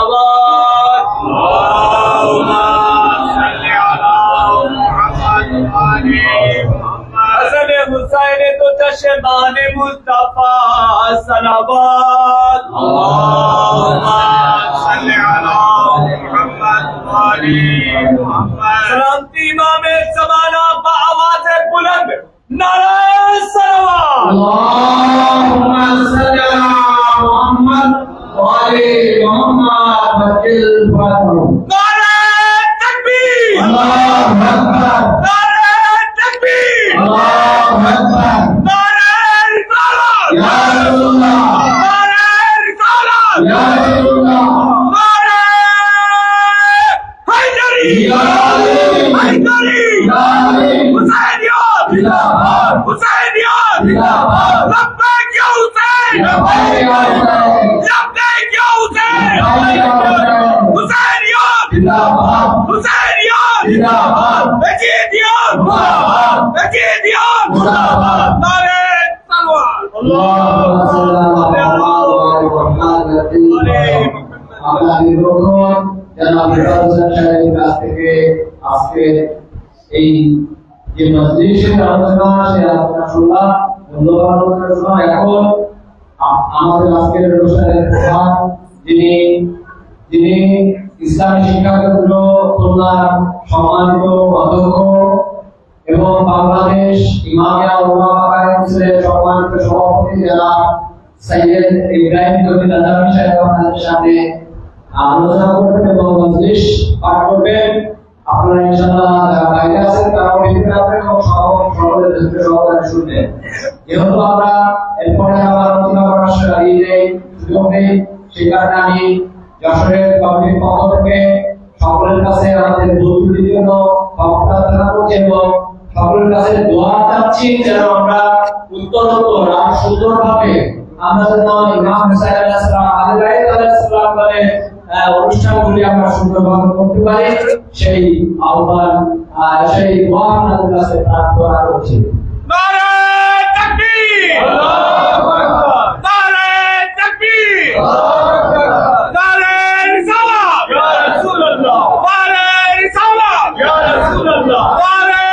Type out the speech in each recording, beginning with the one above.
صلوات اللهم صل على محمد وآل محمد حسن حسین تو چشمان مصطفى صلوات اللهم صل على محمد وآل محمد سلامتی امام زمانہ با آواز بلند نعرہ صلوات اللهم صل على محمد وآل محمد نعرہ تکبیر اللہ اکبر نعرہ تکبیر اللہ اکبر نعرہ رسالت یا رسول اللہ نعرہ رسالت یا رسول اللہ نعرہ حیدری یا علی حیدری یا علی حسینیت زندہ باد حسینیت زندہ باد لبیک یا حسین لبیک یا حسین لبیک یا حسین حسینیت زندہ باد حسینیت زندہ باد مجیدیت زندہ باد مجیدیت زندہ باد نعرہ صلوات اللهم صل على محمد আমরা নিরোধন জনাব হোসেন সাহেবের কাছ থেকে আজকে এই যে মজলিসের আলোচনা সে আলোচনা শুনলাম মূল্যবান আলোচনা শুনলাম। এখন আমাদের আজকের অনুষ্ঠানের প্রধান যিনি ইসলামী শিক্ষা কেন্দ্র খুলনার সম্মানিত অধ্যক্ষ এবং বাংলাদেশ ইমামিয়া উলামা কাউন্সিলের সম্মানিত সভাপতি জনাব সৈয়দ ইব্রাহিম কবির আজমি সাহেব আপনাদের সামনে আলোচনা করবেন এবং মজলিস পাঠ করবেন। আপনারা ইনশাআল্লাহ বাইরে আছেন তারা ভিতরে আছেন এবং সকলের ধৈর্য সহকারে শুনবেন। যেহেতু আমরা এরপরে আবার আলোচনা করার সুযোগ নেই সেই কারণে আমি যশোরের কমিটির পক্ষ থেকে সকলের কাছে আমাদের দুর্নীতির জন্য ক্ষমা প্রার্থনা করছি এবং সকলের কাছে দোয়া চাচ্ছি যেন আমরা উত্তরোত্তর আর সুন্দরভাবে আমরা যেন ইমাম হুসাইন আলাইহিস সালাম আলী আলাইহিস সালাম বলে অনুষ্ঠানগুলি আমরা সুন্দরভাবে করতে পারি সেই আহ্বান সেই দোয়া আপনাদের কাছে প্রার্থনা করছি। নারে তাকবীর আল্লাহু আকবার নারে তাকবীর আল্লাহু আকবার নারে রিসালাত ইয়া রাসূলুল্লাহ নারে রিসালাত ইয়া রাসূলুল্লাহ নারে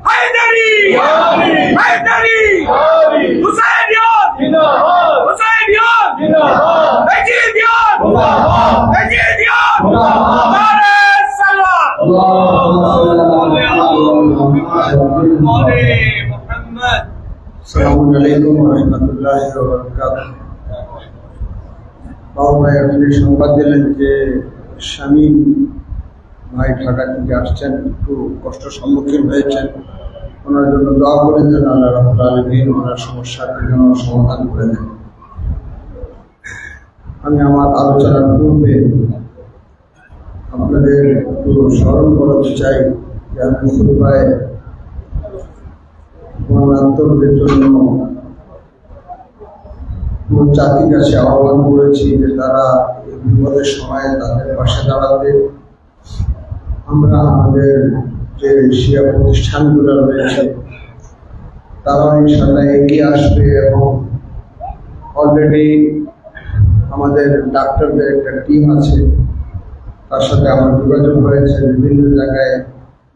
হায়দারি ইয়া আলী হায়দারি ইয়া আলী হুসাইনিয়ত জিন্দাবাদ হুসাইনিয়ত জিন্দাবাদ মজিদিয়ত জিন্দাবাদ মজিদিয়ত জিন্দাবাদ নারে সালাত আল্লাহুম্মা সাল্লি আলা মুহাম্মদ আসসালামু আলাইকুম ওয়া রাহমাতুল্লাহি ওয়া বারাকাতুহু। বাবু ভাই আপনি সংবাদ দিলেন যে শামীম ভাই ঢাকা থেকে আসছেন, একটু কষ্ট সম্মুখীন হয়েছেন, ওনার জন্য দোয়া করে দেন আল্লাহ রাব্বুল আলামিন ওনার সমস্যার জন্য সমাধান করে দেন। আমি আমার আলোচনার পূর্বে আপনাদের একটু স্মরণ করাতে চাই যে আমি খুতবায় বন্যার্তদের জন্য জাতির কাছে আহ্বান করেছি যে তারা এই বিপদের সময় তাদের পাশে দাঁড়াতে। আমরা আমাদের যে শিয়া প্রতিষ্ঠানগুলো রয়েছে তারা ইনশাআল্লাহ এগিয়ে আসবে এবং অলরেডি আমাদের ডাক্তারদের একটা টিম আছে, তার সাথে আমার যোগাযোগ হয়েছে। বিভিন্ন জায়গায়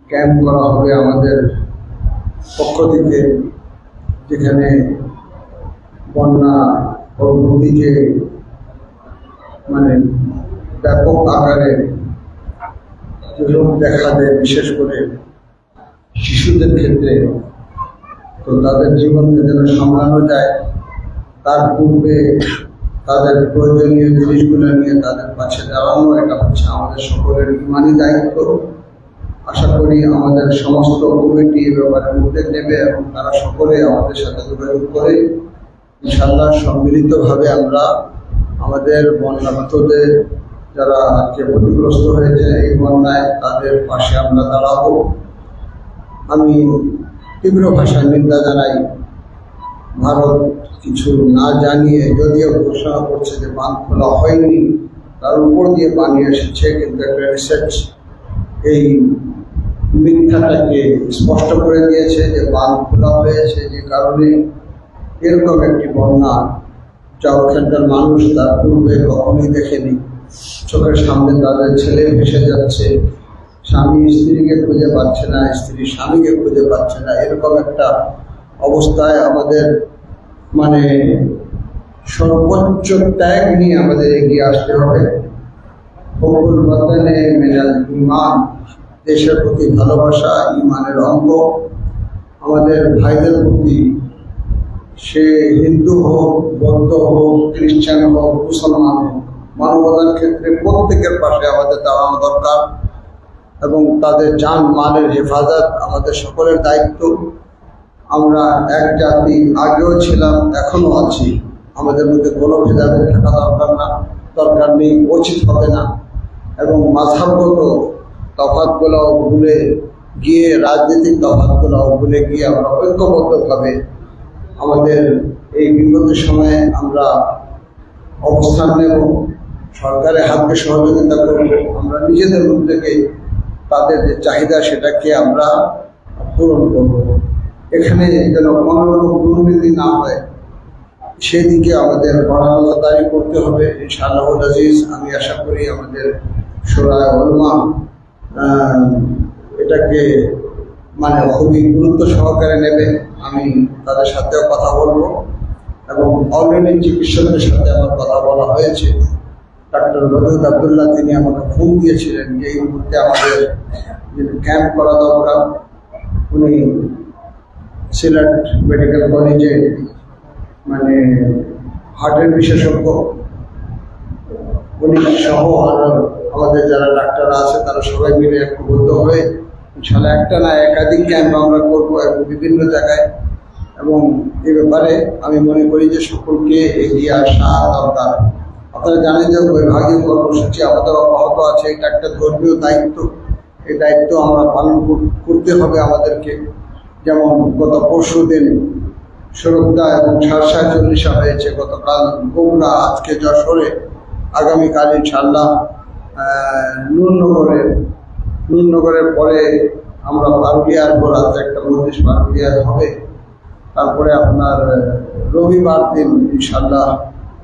ক্যাম্প করা হবে আমাদের পক্ষ থেকে, যেখানে বন্যা পরবর্তীকে মানে ব্যাপক আকারে রোগ দেখা দেয়, বিশেষ করে শিশুদের ক্ষেত্রে। তো তাদের জীবনকে যেন সামলানো যায় তার পূর্বে তাদের প্রয়োজনীয় জিনিসগুলো নিয়ে তাদের পাশে দাঁড়ানো, এটা হচ্ছে আমাদের সকলের ইমানি দায়িত্ব। আশা করি আমাদের সমস্ত কমিটি এ ব্যাপারে উদ্যোগ নেবে এবং তারা সকলে আমাদের সাথে যোগাযোগ করে ইনশাআল্লাহ সম্মিলিতভাবে আমরা আমাদের বন্যার্তদের যারা আজকে ক্ষতিগ্রস্ত হয়েছে এই বন্যায় তাদের পাশে আমরা দাঁড়াবো। আমি তীব্র ভাষায় নিন্দা জানাই, ভারত কিছু না জানিয়ে যদিও ঘোষণা করছে যে বাঁধ খোলা হয়নি, তার উপর দিয়ে পানি এসেছে, কিন্তু একটা রিসার্চ এই মিথ্যাটাকে স্পষ্ট করে দিয়েছে যে বাঁধ খোলা হয়েছে, যে কারণে এরকম একটি বন্যা যা ওখানকার মানুষ তার পূর্বে কখনোই দেখেনি। চোখের সামনে তাদের ছেলে ভেসে যাচ্ছে, স্বামী স্ত্রীকে খুঁজে পাচ্ছে না, স্ত্রী স্বামীকে খুঁজে পাচ্ছে না, এরকম একটা অবস্থায় আমাদের মানে সর্বোচ্চ ত্যাগ নিয়ে আমাদের এগিয়ে আসতে হবে। হুব্বুল ওয়াতানে মিনাল ঈমান, দেশের প্রতি ভালোবাসা ঈমানের অঙ্গ। আমাদের ভাইদের প্রতি, সে হিন্দু হোক, বৌদ্ধ হোক, খ্রিস্টান হোক, মুসলমান হোক, মানবতার ক্ষেত্রে প্রত্যেকের পাশে আমাদের দাঁড়ানো দরকার এবং তাদের জান মালের হেফাজত আমাদের সকলের দায়িত্ব। আমরা এক জাতি, আগেও ছিলাম, এখনো আছি। আমাদের মধ্যে কোনো ভেদাভেদ থাকা দরকার নেই, উচিত হবে না। এবং মাযহাবগত তফাৎগুলোও ভুলে গিয়ে, রাজনৈতিক তফাৎগুলোও ভুলে গিয়ে আমরা ঐক্যবদ্ধভাবে আমাদের এই বিপদের সময়ে আমরা অবস্থান নেব, সরকারের হাতকে সহযোগিতা করব, আমরা নিজেদের মধ্যে তাদের যে চাহিদা সেটাকে আমরা পূরণ করব। এখানে যেন কোনো রকম দুর্নীতি না হয় সেদিকে আমাদের নজরদারি করতে হবে ইনশাআল্লাহ আজিজ। আমি আশা করি আমাদের শোরায়ে উলামা এটাকে মানে খুবই গুরুত্ব সহকারে নেবে। আমি তাদের সাথেও কথা বলবো এবং অলরেডি চিকিৎসকদের সাথে আমার কথা বলা হয়েছে। ডাক্তার রজত আব্দুল্লাহ তিনি আমাকে ফোন দিয়েছিলেন যে এই মুহূর্তে আমাদের ক্যাম্প করা দরকার। উনি সিলেট মেডিকেল কলেজে মানে হার্টের বিশেষজ্ঞ, উনি সহ আমাদের যারা ডাক্তার আছে তারা সবাই মিলে ঐক্যবদ্ধ হয়ে ইনশাআল্লাহ একটা না একাধিক ক্যাম্প আমরা করবো এবং বিভিন্ন জায়গায়। এবং এ ব্যাপারে আমি মনে করি যে সকলকে এগিয়ে আসা দরকার। আপনারা জানেন যে বিভাগীয় কর্মসূচি আমাদের অব্যাহত আছে, এটা একটা ধর্মীয় দায়িত্ব। এই দায়িত্ব আমরা পালন করতে হবে আমাদেরকে। যেমন গত পরশু দিন সুরক্ষা এবং সারসা চল্লিশা হয়েছে, গতকাল বগুড়া, আজকে যশোরে, আগামীকাল ইনশাআল্লাহ নূরনগরের পরে আমরা পারুলিয়ার রাতে একটা মজলিস পারুলিয়ার হবে। তারপরে আপনার রবিবার দিন ইনশাআল্লাহ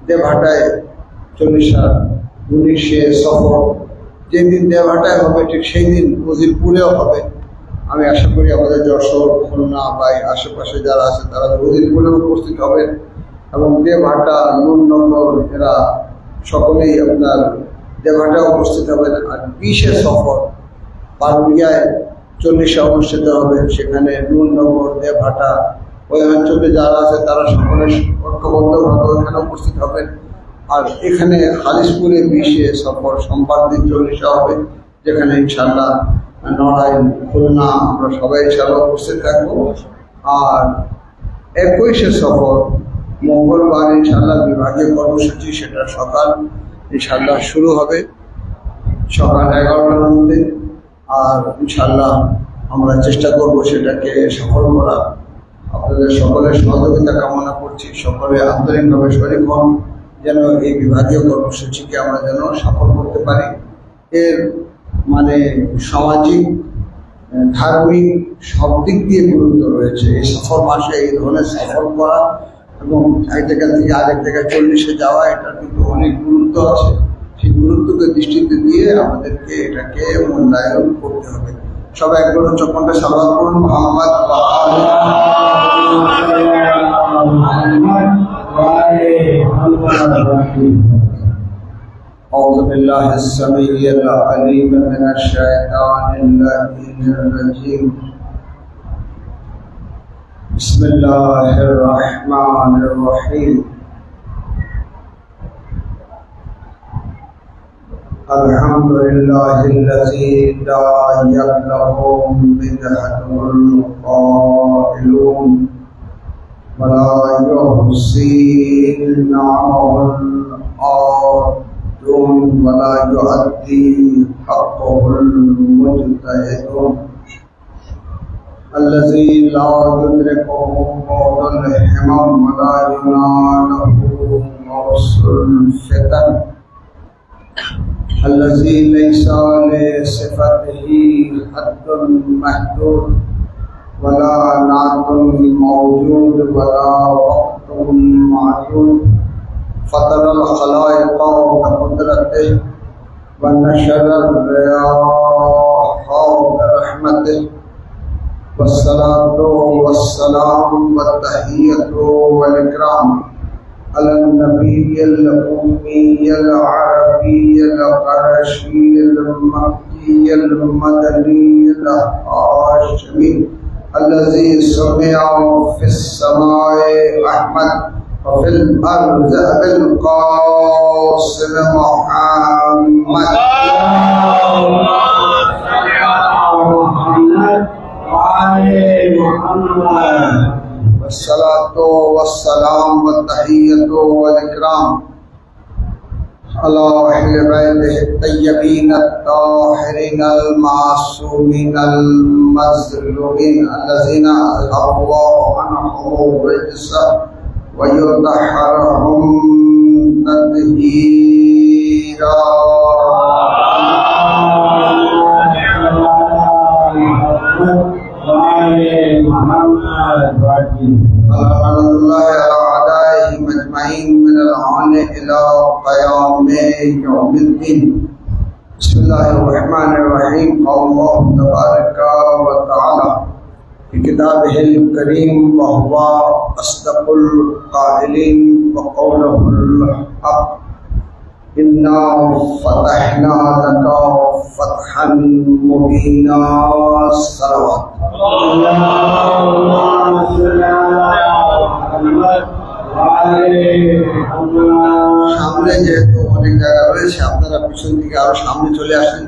দেবহাটায় চল্লিশা 19 সফর। যেদিন দেবহাটায় হবে ঠিক সেই দিন উজিরপুরেও হবে। আমি আশা করি আমাদের যশোর, খুলনা বা আশেপাশে যারা আছে তারা উজিরপুরেও উপস্থিত হবেন এবং দেবহাটা, নূরনগর এরা সকলেই আপনার দেবহাটায় উপস্থিত হবেন। আর 20 সফর পারুলিয়ায় চল্লিশা অনুষ্ঠিত হবে, সেখানে নূরনগর, দেবহাটা ওই অঞ্চলে যারা আছে তারা সকলে ঐক্যবদ্ধভাবে ওখানে উপস্থিত হবেন। আর এখানে খালিশপুরে 20 সফর সোমবার দিন চল্লিশা হবে, যেখানে ইনশাআল্লাহ নড়াইল, খুলনা আমরা সবাই ইনশাআল্লাহ উপস্থিত থাকবো। আর 21 সফর মঙ্গলবার ইনশাআল্লাহ বিভাগীয় কর্মসূচি, সেটা সকাল ইনশাআল্লাহ শুরু হবে সকাল 11টার মধ্যে। আর ইনশাআল্লাহ আমরা চেষ্টা করব সেটাকে সফল করা। আপনাদের সকলের সহযোগিতা কামনা করছি, সকলে আন্তরিকভাবে শরীক হন যেন এই বিভাগীয় কর্মসূচিকে আমরা যেন সফল করতে পারি। এর মানে সামাজিক, ধার্মিক সব দিক দিয়ে গুরুত্ব রয়েছে। এই সফর মাসে এই ধরনের সফর করা এবং এক জায়গা থেকে আরেক জায়গায় চল্লিশে যাওয়া, এটার কিন্তু অনেক গুরুত্ব আছে। সেই গুরুত্বকে দৃষ্টিতে দিয়ে আমাদেরকে এটাকে মূল্যায়ন করতে হবে। সবাই একবার চোখটা সালাত করুন। মোহাম্মদ أعوذ بالله السميع العليم من الشيطان اللعين الرجيم. بسم الله الرحمن الرحيم. الحمد لله الذي لا يبلغ بدعته القائلون ولا يحصي نعمه العادون ولا يؤدي حقه المجتهدون الذي لا يدركه قول الحمم ولا يناله موس الفتن الذي ليس لصفته حد محدود ولا نعت موجود ولا وقت معدود فطر الخلائق بقدرته ونشر الرياح برحمته والصلاة والسلام والتحية والإكرام على النبي الأمي العربي القرشي المكي المدني الهاشمي الذي سمع في السماء أحمد وفي الأرض أبي القاسم محمد والصلاة والسلام والتحية والإكرام على أهل بيته الطيبين الطاهرين المعصومين المظلومين الذين أذهب الله عنهم الرجس ويطهرهم تطهيرا. لعنة الله على أعدائهم أجمعين من الآن إلى قيام يوم الدين. بسم الله الرحمن الرحيم. قال الله تبارك وتعالى في كتابه الكريم وهو أصدق القائلين وقوله الحق إنا فتحنا لك فتحا مبينا. الصلوات. সামনে যেহেতু অনেক জায়গা রয়েছে, আপনারা পিছন দিকে আরো সামনে চলে আসেন,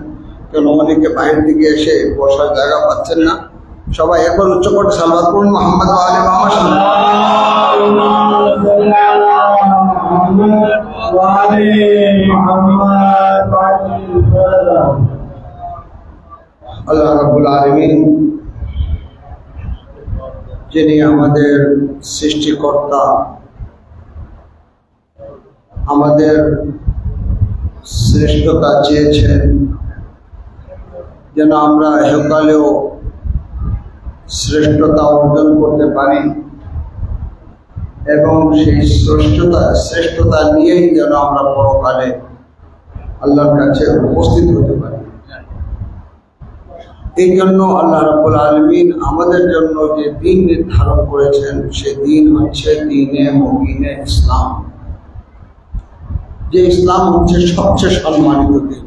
কারণ অনেকে বাইরের দিকে এসে বসার জায়গা পাচ্ছেন না। সবাই একবার উচ্চ করে সালাত পড়ুন মুহাম্মদ ওয়া আলি মুহাম্মদ। আল্লাহ রাব্বুল আলামিন যিনি আমাদের সৃষ্টিকর্তা, আমাদের শ্রেষ্ঠতা চেয়েছেন যেন আমরা এহকালেও শ্রেষ্ঠতা অর্জন করতে পারি এবং সেই শ্রেষ্ঠতা নিয়েই যেন আমরা পরকালে আল্লাহর কাছে উপস্থিত হতে পারি। এই জন্য আল্লাহ রাব্বুল আলামিন আমাদের জন্য যে দিন নির্ধারণ করেছেন সেই দিন হচ্ছে দ্বীনে মুবিনে ইসলাম। যে ইসলাম হচ্ছে সবচেয়ে সম্মানিত দিন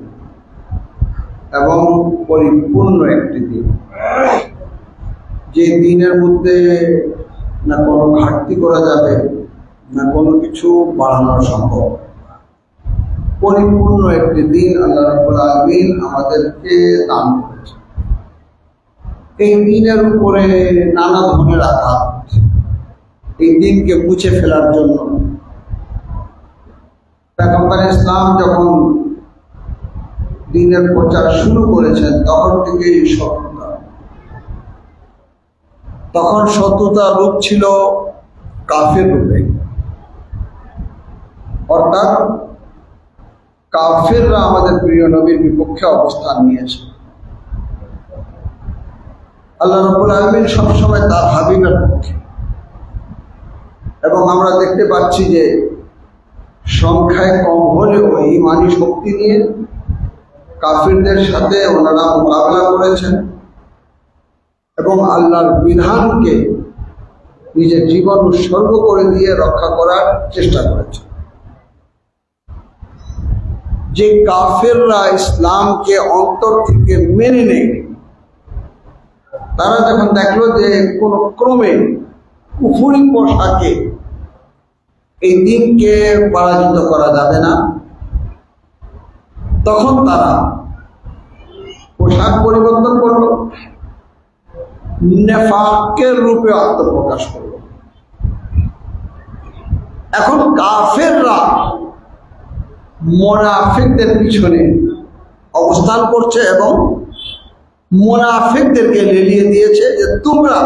এবং পরিপূর্ণ একটি দিন, যে দিনের মধ্যে না কোনো ঘাটতি করা যাবে না কোনো কিছু বাড়ানো সম্ভব। পরিপূর্ণ একটি দিন আল্লাহ রাব্বুল আলামিন আমাদেরকে দান করেছে। এই দিনের উপরে নানা ধরনের আঘাত, এই দিনকে মুছে ফেলার জন্য পয়গম্বর ইসলাম যখন দিনের প্রচার শুরু করেছেন তখন থেকেই তখন শত্রুতার রূপ ছিল কাফের রূপে, অর্থাৎ কাফেররা আমাদের প্রিয় নবীর বিপক্ষে অবস্থান নিয়েছে। আল্লাহ রাব্বুল আলামিন সবসময় তার হাবিবের পক্ষে, এবং আমরা দেখতে পাচ্ছি যে সংখ্যায় কম হলেও ঈমানি শক্তি নিয়ে কাফিরদের সাথে ওনারা মোকাবেলা করেছেন এবং আল্লাহর বিধানকে নিজের জীবন উৎসর্গ করে দিয়ে রক্ষা করার চেষ্টা করেছেন। যে কাফেররা ইসলামকে অন্তর থেকে মেনে নেয়নি, তারা যখন দেখলো যে কোনো ক্রমে কুফরি পোশাকে এই দিনকে পরাজিত করা যাবে না, তখন তারা পোশাক পরিবর্তন করলো, নেফাকের রূপে আত্মপ্রকাশ করলো। এখন কাফেররা মুনাফিকদের পিছনে অবস্থান করছে এবং মুনাফিকদেরকে লেলিয়ে দিয়েছে যে তোমরা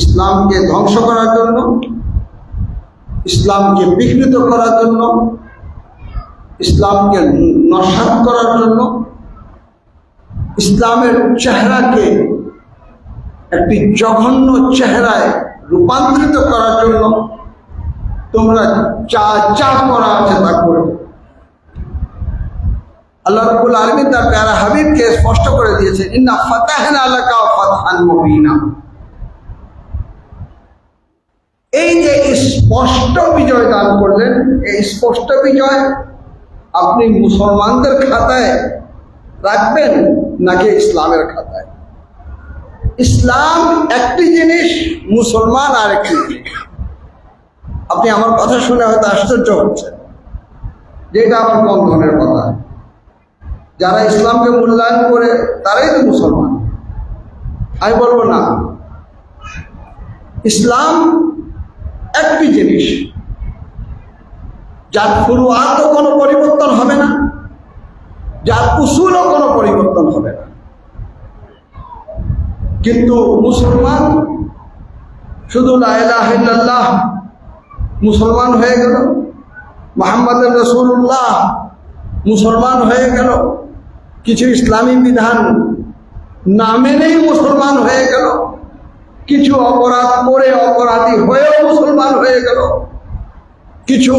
ইসলামকে ধ্বংস করার জন্য, ইসলামকে বিকৃত করার জন্য, ইসলামকে নস্যাৎ করার জন্য, ইসলামের চেহারাকে একটি জঘন্য চেহারায় রূপান্তরিত করার জন্য তোমরা যা যা করা আছে তা করবে। আল্লাহ রাব্বুল আলামিন তার প্যারা হাবিবকে স্পষ্ট করে দিয়েছেন, ইন্না ফাতাহনা লাকা ফাতহান মুবিনা। এই যে স্পষ্ট বিজয় দান করলেন, এই স্পষ্ট বিজয় আপনি মুসলমানদের খাতায় রাখবেন নাকি ইসলামের খাতায়? ইসলাম একটি জিনিস, মুসলমান আর একটি জিনিস। আপনি আমার কথা শুনে হয়তো আশ্চর্য হচ্ছে যে এটা আমার কোন ধরনের কথা। যারা ইসলামকে মূল্যায়ন করে তারাই তো মুসলমান। আমি বলবো না, ইসলাম একটি জিনিস যার ফুরুয়াতও কোনো পরিবর্তন হবে না, যার উসুলও কোনো পরিবর্তন হবে না। কিন্তু মুসলমান শুধু লা ইলাহা ইল্লাল্লাহ মুসলমান হয়ে গেল, মুহাম্মাদুর রাসূলুল্লাহ মুসলমান হয়ে গেল, কিছু ইসলামী বিধান না মেনেই মুসলমান হয়ে গেল, কিছু অপরাধ করে অপরাধী হয়েও মুসলমান হয়ে গেল, কিছু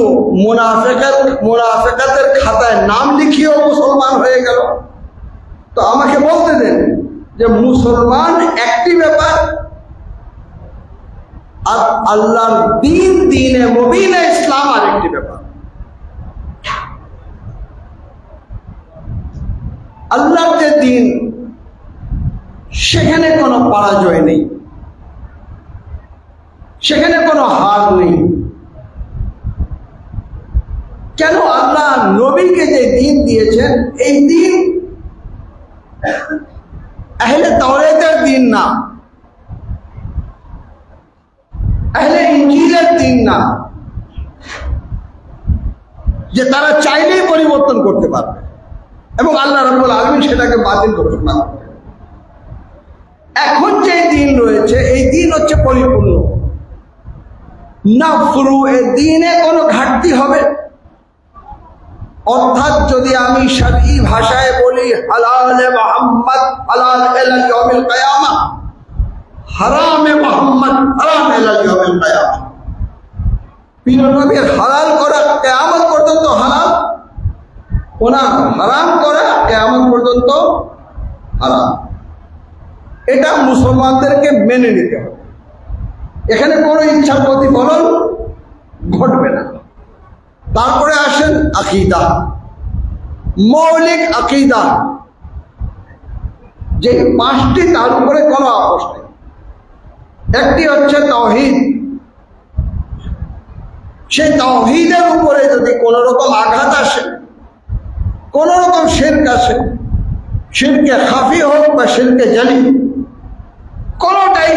মুনাফিকাতের খাতায় নাম লিখিয়েও মুসলমান হয়ে গেল। তো আমাকে বলতে দেন যে মুসলমান একটি ব্যাপার, আর আল্লাহর দিন, দিনে মুবিনে ইসলাম আর একটি ব্যাপার। আল্লাহর যে দিন, সেখানে কোনো পরাজয় নেই, সেখানে কোনো হার নেই। কেন? আল্লাহ নবীকে যে দিন দিয়েছেন, এই দিন আহলে তাওরাতের দিন না, আহলে ইনজিলের দিন না, যে তারা চাইলেই পরিবর্তন করতে পারবে এবং আল্লাহ রাব্বুল আলামিন সেটাকে বাতিল করতে পারবে। এখন যে দিন রয়েছে, এই দিন হচ্ছে পরিপূর্ণ। না ফুরু এ দিনে কোনো ঘাটতি হবে। অর্থাৎ যদি আমি শরঈ ভাষায় বলি হালালে মুহাম্মদ হালাল ইলা ইয়াউমিল কিয়ামা, হারামে মুহাম্মদ হারাম ইলা ইয়াউমিল কিয়ামা, প্রিয় নবীর হালাল করা কিয়ামত পর্যন্ত হালাল, ওনার হারাম করা কিয়ামত পর্যন্ত হারাম। এটা মুসলমানদেরকে মেনে নিতে হবে। এখানে কোনো ইচ্ছা প্রতিফলন ঘটবে না। তারপরে আসেন আকীদা, মৌলিক আকীদা, যে পাঁচটি, তার উপরে কোনো আপোষ নেই। একটি হচ্ছে তাওহীদ। সেই তাওহীদের উপরে যদি কোনো রকম আঘাত আসে, কোনো রকম শিরক আসে, শিরকে খাফি হোক বা শিরকে জালি, কোনোটাই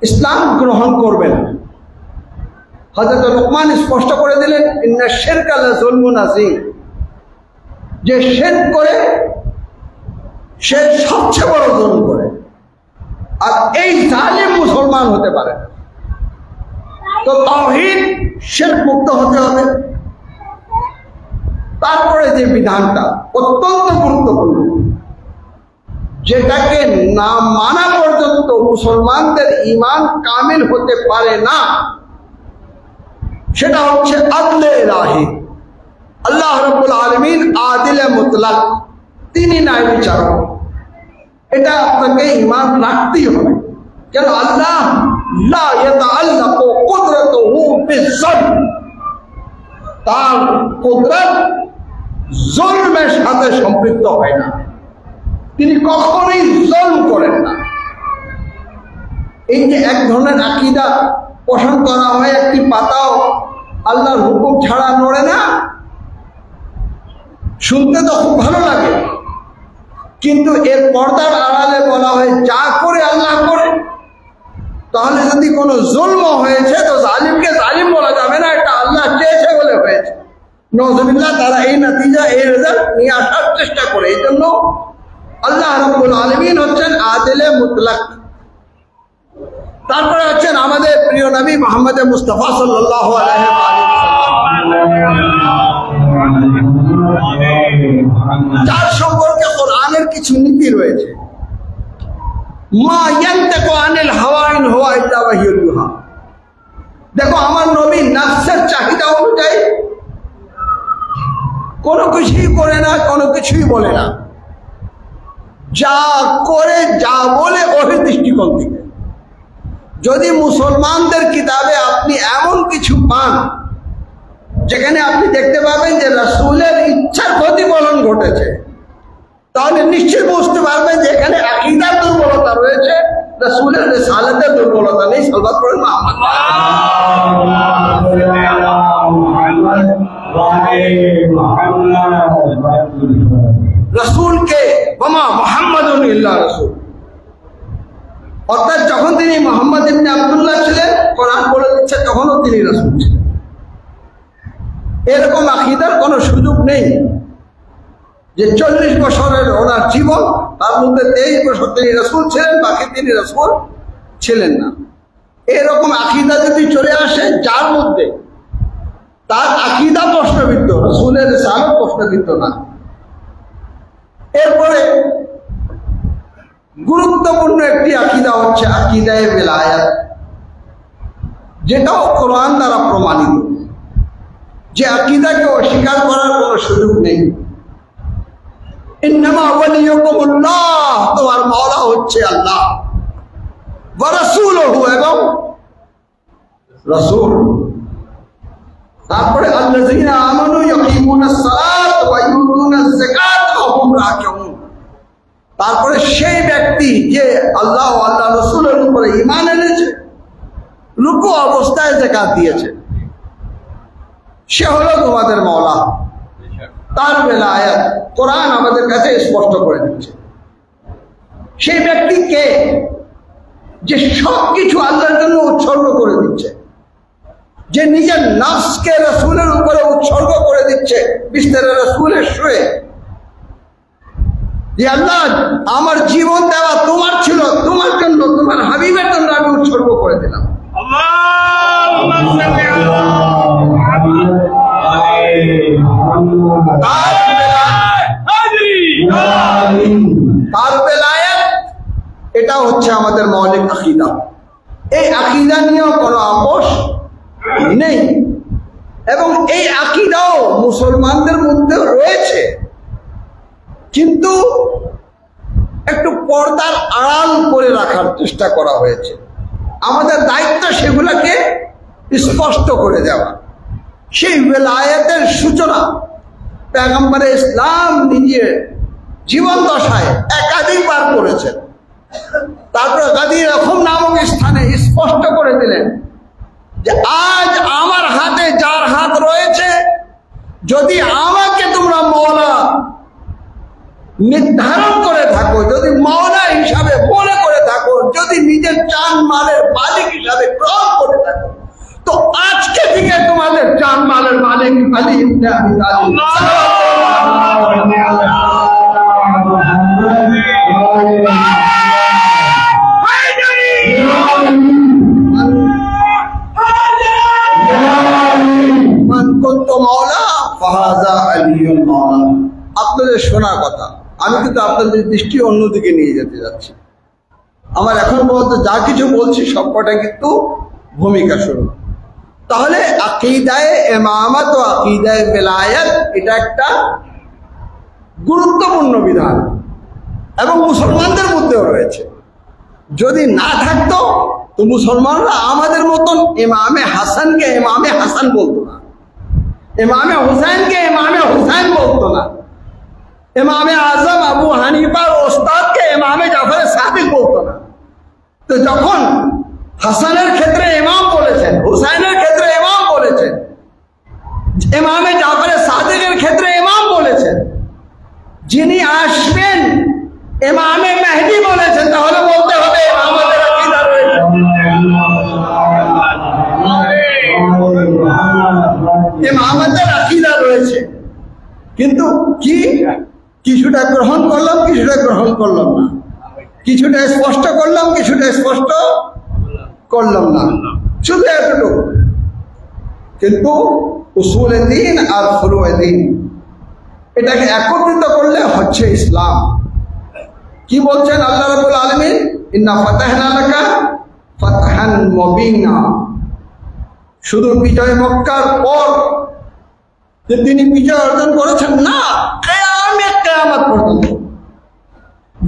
ইসলাম গ্রহণ করবে না। হযরত লুকমান স্পষ্ট করে দিলেন, ইন্না শিরকা লাযুলমুন আযীম, যে শিরক করে সে সবচেয়ে বড় জুলম করে, আর এই জালিম মুসলমান হতে পারে না। তো তাওহীদ, শিরক মুক্ত হতে হবে। তারপরে যে বিধানটা অত্যন্ত গুরুত্বপূর্ণ, যেটাকে না মানা পর্যন্ত মুসলমানদের ঈমান কামিল হতে পারে না, সেটা হচ্ছে আদলে ইলাহি। আল্লাহ রাব্বুল আলামিন আদিলে মুতলাক, তিনি ন্যায় বিচারক। এটা আপনাকে ঈমান রাখতেই হবে। কেন? আল্লাহ লা ইয়াতাআল্লাকু কুদরাতুহু বিয-যুলম, তার কুদরত জুলমের সাথে সম্পৃক্ত হয় না। তিনি কখনোই জুলম করেন না। এই যে এক ধরনের আকীদা পোষণ করা হয়, একটি পাতাও আল্লাহর হুকুম ছাড়া নড়ে না, শুনতে তো খুব ভালো লাগে, কিন্তু এর পর্দার আড়ালে বলা হয় যা করে আল্লাহ করে। তাহলে যদি কোনো জুলম হয়েছে, তো জালিমকে জালিম বলা যাবে না, এটা আল্লাহ চেয়েছে বলে হয়েছে। নওজুবিল্লাহ, তারা এই নতিজা, এই রেজাল্ট নিয়ে আসার চেষ্টা করে। এই জন্য আল্লাহ রাব্বুল আলামিন হচ্ছেন আদিলে মুতলাক। তারপরে হচ্ছেন আমাদের প্রিয় নবী মুহাম্মদ মুস্তাফা সাল্লাল্লাহু আলাইহি ওয়াসাল্লাম, যার সম্পর্কে কোরআনের কিছু নীতি রয়েছে। মা ইয়ানতাকু আনিল হাওয়া ইন হুয়া ইল্লা ওয়াহিয়ুল ইউহা। দেখো, আমার নবী নফসের চাহিদা অনুযায়ী কোনো কিছুই করে না, কোনো কিছুই বলে না, যা করে যা বলে ওই দৃষ্টিকোণ থেকে। যদি মুসলমানদের কিতাবে আপনি এমন কিছু পান যেখানে আপনি দেখতে পাবেন যে রাসূলের ইচ্ছার প্রতিফলন ঘটেছে, তাহলে নিশ্চয় বুঝতে পারবেন যে এখানে আকীদার দুর্বলতা রয়েছে, রাসূলের রিসালাতের দুর্বলতা নেই। সাল্লাল্লাহু আলাইহি মুহাম্মদ রাসূলকে ওমা মুহাম্মাদুন ইল্লা রাসূল, অর্থাৎ যখন তিনি মুহাম্মদ ইবনে আব্দুল্লাহ ছিলেন, কোরআন বলে দিচ্ছে তখনও তিনি রাসূল ছিলেন। এরকম আকীদার কোনো সুযোগ নেই যে 40 বছরের ওনার জীবন, তার মধ্যে 23 বছর তিনি রাসূল ছিলেন, বাকি তিনি রাসূল ছিলেন না। এরকম আকীদা যদি চলে আসে যার মধ্যে তার আকীদা প্রশ্নবিদ্ধ, রাসূলের রিসালাত প্রশ্নবিদ্ধ না। এরপরে গুরুত্বপূর্ণ একটি আকীদা হচ্ছে আকীদায়ে বেলায়াত, যেটাও কোরআন দ্বারা প্রমাণিত, যে আকীদাকে অস্বীকার করার কোনো সুযোগ নেই। ইন্নামা ওয়ালিয়ুকুমুল্লাহ, তোমার মাওলা হচ্ছে আল্লাহ, ওয়া রাসূলুহু, এবং রাসূল। তারপরে আল্লাযীনা আমানু ইয়াকিমুনাস সালাত ওয়া ইউতুনাজ যাকাত ওয়া হুম রাকিউন, তারপরে সেই ব্যক্তি যে আল্লাহ ও আল্লাহ রাসূলের উপরে ঈমান এনেছে, রুকু অবস্থায় যাকাত দিয়েছে, সে হলো তোমাদের মাওলা। তার বেলায়াত কোরআন আমাদের কাছে স্পষ্ট করে দিচ্ছে। সেই ব্যক্তি কে? যে সবকিছু আল্লাহর জন্য উৎসর্গ করে দিচ্ছে, যে নিজের নফসকে রাসূলের উপরে উৎসর্গ করে দিচ্ছে, বিস্তারে রাসূলের শুয়ে, যে আল্লাহ আমার জীবন দেওয়া তোমার ছিল, তোমার জন্য, তোমার হাবিবের জন্য আমি উৎসর্গ করে দিলাম। আল্লাহুম্মা সাল্লি আলা মুহাম্মাদ। তার বেলায়াত, এটা হচ্ছে আমাদের মৌলিক আকীদা। এই আকীদা নিয়েও কোনো আপোষ নেই, এবং এই আকীদাও মুসলমানদের মধ্যে রয়েছে, কিন্তু একটু পর্দার আড়াল করে রাখার চেষ্টা করা হয়েছে। আমাদের দায়িত্ব সেগুলোকে স্পষ্ট করে দেওয়া। সেই বেলায়েতের সূচনা পয়গম্বরে ইসলাম নিজের জীবন দশায় একাধিকবার করেছেন। তারপরে গাদির রকম নামক স্থানে স্পষ্ট করে দিলেন যে আজ আমার হাতে যার হাত রয়েছে, যদি আমাকে তোমরা মাওলা নির্ধারণ করে থাকো, যদি মাওলা হিসাবে মনে করে থাকো, যদি নিজের জান মালের মালিক হিসাবে গ্রহণ করে থাকো, তো আজকে থেকে তোমাদের জান মালের মালিক আলী ইবনে আবি তালিব। আপনাদের শোনা কথা, আমি কিন্তু আপনাদের দৃষ্টি অন্যদিকে নিয়ে যেতে যাচ্ছি। আমার এখন পর্যন্ত যা কিছু বলছি সবকটা কিন্তু ভূমিকা শুরু। তাহলে আকীদায়ে ইমামত ও আকীদায়ে বেলায়াত এটা একটা গুরুত্বপূর্ণ বিধান, এবং মুসলমানদের মধ্যেও রয়েছে। যদি না থাকতো তো মুসলমানরা আমাদের মতন ইমামে হাসানকে ইমামে হাসান বলতো না, ইমামে হুসাইনকে ইমামে হুসাইন বলতো না, ইমামে আজম আবু হানিফার ওস্তাদকে ইমামে জাফর সাদিক বলতো না। তো যখন হাসানের ক্ষেত্রে ইমাম বলেছেন, হুসাইনের ক্ষেত্রে ইমাম বলেছেন, ইমামে জাফর সাদিকের ক্ষেত্রে ইমাম বলেছেন, যিনি আসবেন ইমামে মেহদি বলেছেন, তাহলে বলতে হবে ইমামতের আকীদা রয়েছে। ইমামতের আকীদা রয়েছে, কিন্তু কি কিছুটা গ্রহণ করলাম, কিছুটা গ্রহণ করলাম না, কিছুটা স্পষ্ট করলাম, কিছুটা স্পষ্ট করলাম না, শুধু এতটুকু। কিন্তু উসুলে দ্বীন আর ফুরুয়ে দ্বীন এটাকে একত্রিত করলে হচ্ছে ইসলাম। কি বলছেন আল্লাহ রাব্বুল আলামিন? ইন্না ফাতাহনা লাকা ফাতহান মুবিনা। শুধু বিজয় মক্কার পর যে তিনি বিজয় অর্জন করেছেন? না, কিয়ামত পর্যন্ত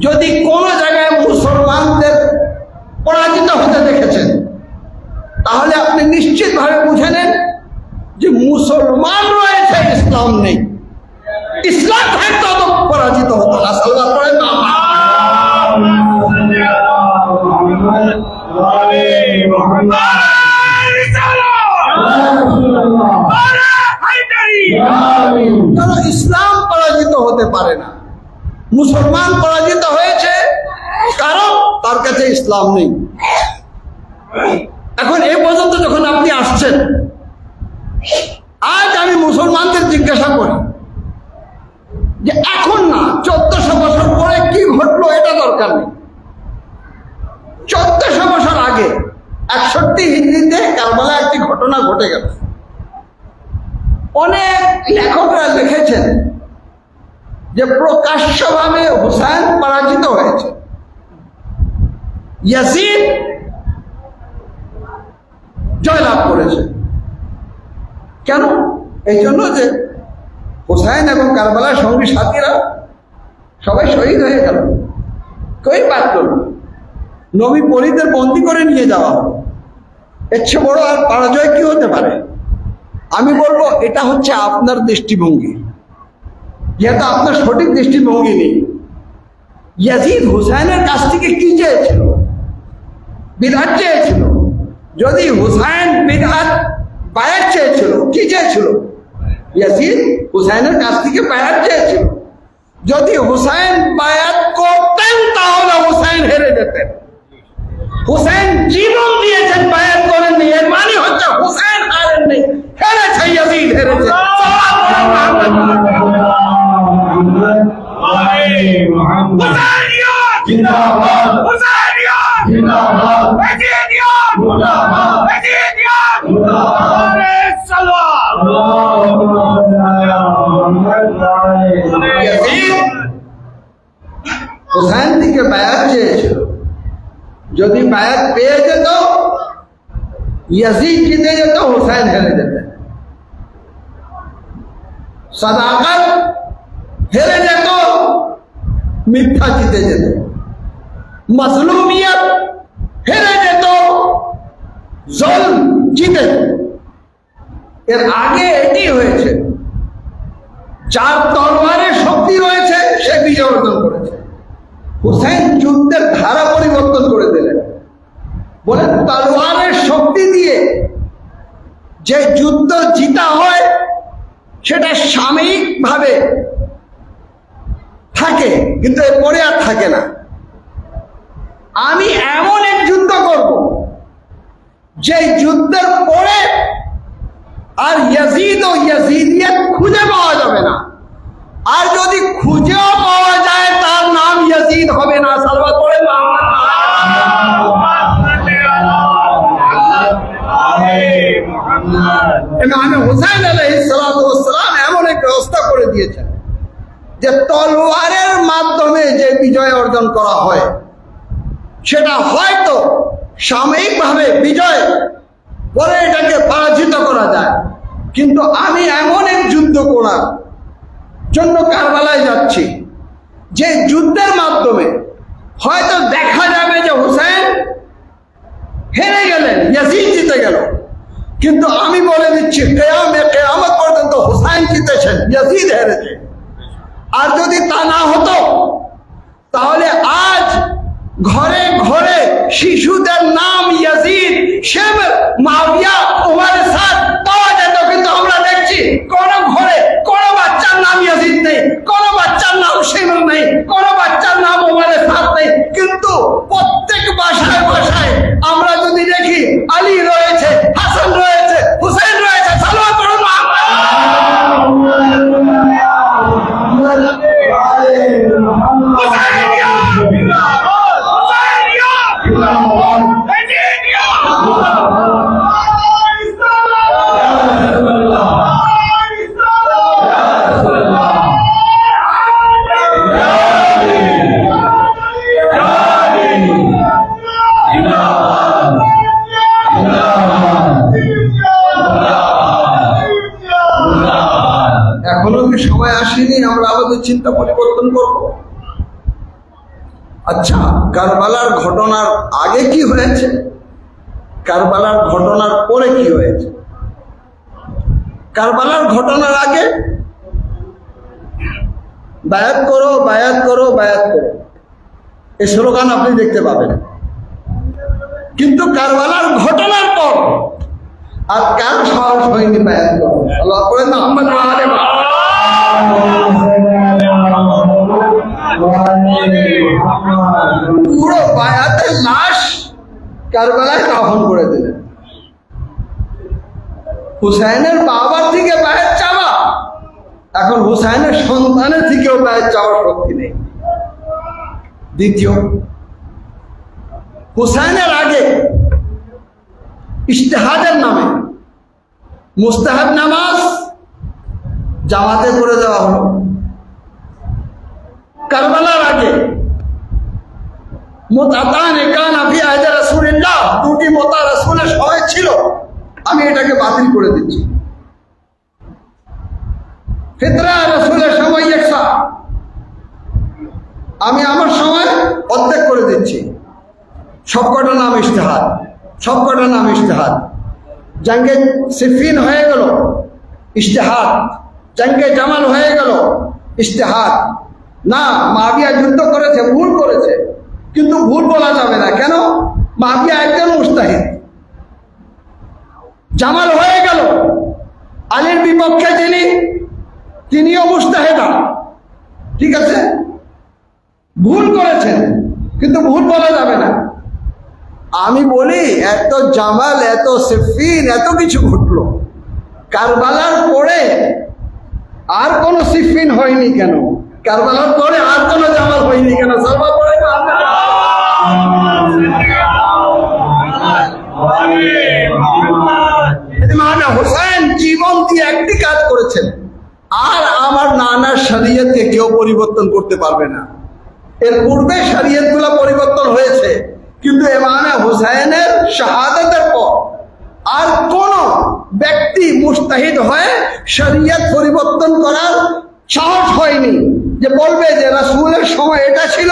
যদি কোন জায়গায় মুসলমানদের পরাজিত হতে দেখেছেন, তাহলে আপনি নিশ্চিতভাবে বুঝে নেন যে মুসলমান রয়েছে, ইসলাম নেই। ইসলাম থাকতো তো পরাজিত হতো না। সালমান পড়েন না। ইসলাম পরাজিত হতে পারে না। মুসলমান পরাজিত হয়েছে কারণ তার কাছে ইসলাম নেই। এখন এ পর্যন্ত যখন আপনি আসছেন, আজ আমি মুসলমানদের জিজ্ঞাসা করি যে এখন না, 1400 বছর পরে কি ঘটলো এটা দরকার নেই। 1400 বছর আগে 61 হিজরিতে কারবালায় একটি ঘটনা ঘটে গেল। অনেক লেখকরা লিখেছেন যে প্রকাশ্যভাবে হুসাইন পরাজিত হয়েছে। ইয়াজিদ জয়লাভ করেছে। কেন? এই জন্য যে হুসাইন এবং কারবালার সঙ্গী সাথীরা সবাই শহীদ হয়ে গেল, কেউই বাদ করল। নবী পরীদের বন্দী করে নিয়ে যাওয়া হলো। এর চেয়ে বড় আর পরাজয় কি হতে পারে? আমি বলবো এটা হচ্ছে আপনার দৃষ্টিভঙ্গি, যেহেতু আপনার সঠিক দৃষ্টিভঙ্গি নেই। ইয়াজিদ হুসাইনের কাছ থেকে কি চেয়েছিল? বিদআত চেয়েছিল। যদি হুসাইন বিদআত বায়াত চেয়েছিল, কি চেয়েছিল? ইয়াজিদ হুসাইনের কাছ থেকে বায়াত চেয়েছিল। যদি হুসাইন বায়াত করতেন তাহলে হুসাইন হেরে যেতেন। হুসাইন জীবন দিয়েছেন, বায়াত করেননি। এর মানে হচ্ছে হুসাইন হারেননি, হেরেছে ইয়াজিদ, হেরেছে। হুসাইন থেকে বায়াত চেয়েছিল। যদি বায়াত পেয়ে যেত, ইয়াজিদ জিতে যেত, হুসাইন হেরে যেতেন। সাদাকাত হেরে যেত, মিথ্যা জিতে যেত। মাজলুমিয়ত হেরে যেত, জুলম জিতে যেত। এর আগে এটি হয়েছে, যার তরবারে শক্তি রয়েছে সে বিজয় অর্জন করেছে। হুসাইন যুদ্ধের ধারা পরিবর্তন করে দিলেন, বলেন তলোয়ারের শক্তি দিয়ে যে যুদ্ধ জিতা হয় সেটা সাময়িক ভাবে থাকে, কিন্তু এরপরে আর থাকে না। আমি এমন এক যুদ্ধ করব যে যুদ্ধের পরে আর ইয়াজিদ ও ইয়াজিদিয়ত খুঁজে পাওয়া যাবে না। আর যদি খুঁজেও পাওয়া যায় তার নাম ইয়াজিদ হবে না। সালওয়াত পড়েন না। ইমাম হুসাইন আলাইহিস সালাতু ওয়াস সালাম এমন এক ব্যবস্থা করে দিয়েছেন যে তলোয়ারের মাধ্যমে যে বিজয় অর্জন করা হয় সেটা হয়তো সাময়িকভাবে বিজয়, পরে এটাকে পরাজিত করা যায়। কিন্তু আমি এমন এক যুদ্ধ করার জন্য কারবালায় যাচ্ছি যে যুদ্ধের মাধ্যমে হয়তো দেখা যাবে যে হুসাইন হেরে গেলেন, ইয়াজিদ জিতে গেল, কিন্তু আমি বলে দিচ্ছি কিয়ামত পর্যন্ত হুসাইন জিতেছেন, ইয়াজিদ হেরেছে। আর যদি তা না হতো তাহলে আজ ঘরে ঘরে শিশুদের নাম ইয়াজিদ, শিমর, মুআবিয়া, উমর সাদ পাওয়া যেত। কিন্তু আমরা দেখছি কোন ঘরে কোন বাচ্চার নাম ইয়াজিদ নেই, কোন বাচ্চার নাম শিমর নেই, কোন বাচ্চার নাম উমর সাদ নেই। কিন্তু প্রত্যেক বাসায় বাসায় আমরা যদি দেখি আলী রয়েছে, হাসান রয়েছে, হুসাইন রয়েছে। সালাত পড়ুন। দিনই আমরা আমাদের চিন্তা পরিবর্তন করব। আচ্ছা, কারবালার ঘটনার আগে কি হয়েছে, কারবালার ঘটনার পরে কি হয়েছে? কারবালার ঘটনার আগে বায়াত করো, বায়াত করো, বায়াত করো, এই স্লোগান আপনি দেখতে পাবেন। কিন্তু কারবালার ঘটনার পর আর কার সাহস হয়নি বায়াত করো? আল্লাহ করেন না আহমদ পুরো বায়াতের লাশ কারবালায় দাফন করে দিলেন। হুসাইনের বাবার থেকে বায়াত চাওয়া, এখন হুসাইনের সন্তানের থেকেও বায়াত চাওয়ার শক্তি নেই। দ্বিতীয়, হুসাইনের আগে ইজতিহাদের নামে মুস্তাহাব নামাজ জামাতে করে দেওয়া হলো। কারবালার আগে মুতাতানে কানা ফি আহদি রাসূলিল্লাহ, দুটি মোতা রাসূলের সময় ছিল, আমি এটাকে বাতিল করে দিচ্ছি। ফিতরা রাসূলের সময় একসা, আমি আমার সময় অর্ধেক করে দিচ্ছি। সবকটা নাম ইজতিহাদ, সবকটা নাম ইজতিহাদ। জঙ্গে সিফিন হয়ে গেল ইজতিহাদ, জঙ্গে জামাল হয়ে গেল ইজতিহাদ। না, মুআবিয়া যুদ্ধ করেছে, ভুল করেছে, কিন্তু ভুল বলা যাবে না। কেন? মুআবিয়া একজন মুজতাহিদ। জামাল হয়ে গেল আলীর বিপক্ষে যিনি, তিনিও মুজতাহিদা, ঠিক আছে, ভুল করেছেন, কিন্তু ভুল বলা যাবে না। আমি বলি, এত জামাল, এত সিফিন, এত কিছু ঘটলো, কারবালার পরে আর কোন সিফিন হয়নি কেন? কারবালার পরে আর কোন জামাল হয়নি কেন? সর্বা পড়ে হুসাইন জীবন দিয়ে একটি কাজ করেছেন, আর আমার নানার শরীয়তকে কেউ পরিবর্তন করতে পারবে না। এর পূর্বে শরীয়ত গুলা পরিবর্তন হয়েছে, কিন্তু ইমামে হুসাইনের শাহাদাতের পর আর কোন ব্যক্তি মুস্তাহিদ হয়ে শরীয়ত পরিবর্তন করার সাহস হয়নি, যে বলবে যে রাসূলের সময় এটা ছিল,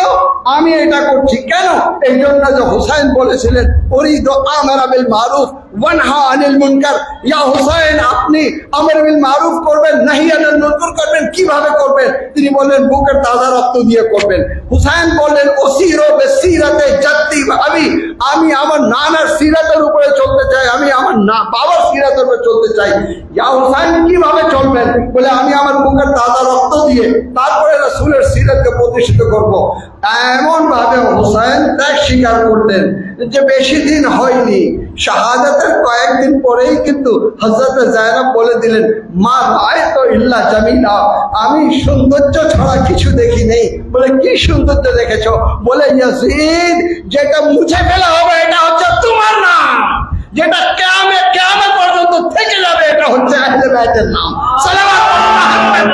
আমি এটা করছি। কেন? এই জন্য যে হুসাইন বলেছিলেন, উরিদু আমারা বিল মারুফ ওয়ানহা আনিল মুনকার। ইয়া হুসাইন, আপনি আমর বিল মারুফ করবেন, নাহি আনিল মুনকার করবেন। কিভাবে করবেন? তিনি বললেন, বুকের তাজা রক্ত দিয়ে করবেন। হুসাইন বললেন, ওসিরো বিসিরাতে জাদ্দি আবি, আমি আমার নানার সিরাতের উপরে চলতে চাই, আমি আমার বাবার সিরাতের উপরে চলতে চাই। ইয়া হুসাইন, কিভাবে চলবেন? বলে, আমি আমার বুকের তাজা রক্ত দিয়ে তারপরে রাসূলের সিরাতকে প্রতিষ্ঠিত করব। এমন ভাবে হুসাইন ত্যাগ স্বীকার করলেন যে বেশি দিন হয়নি, শাহাদাতের কয়েকদিন পরেই কিন্তু হযরত যায়েনব বলে দিলেন, মা রাআইতু ইল্লা জামিলা, আমি সৌন্দর্য ছাড়া কিছু দেখি নেই। বলে, কি সৌন্দর্য দেখেছো? বলে, ইয়াজিদ, যেটা মুছে ফেলা হবে এটা হচ্ছে তোমার নাম, যেটা কিয়ামত পর্যন্ত থেকে যাবে এটা হচ্ছে আহলে বাইতের নাম। সাল্লাল্লাহু আলাইহি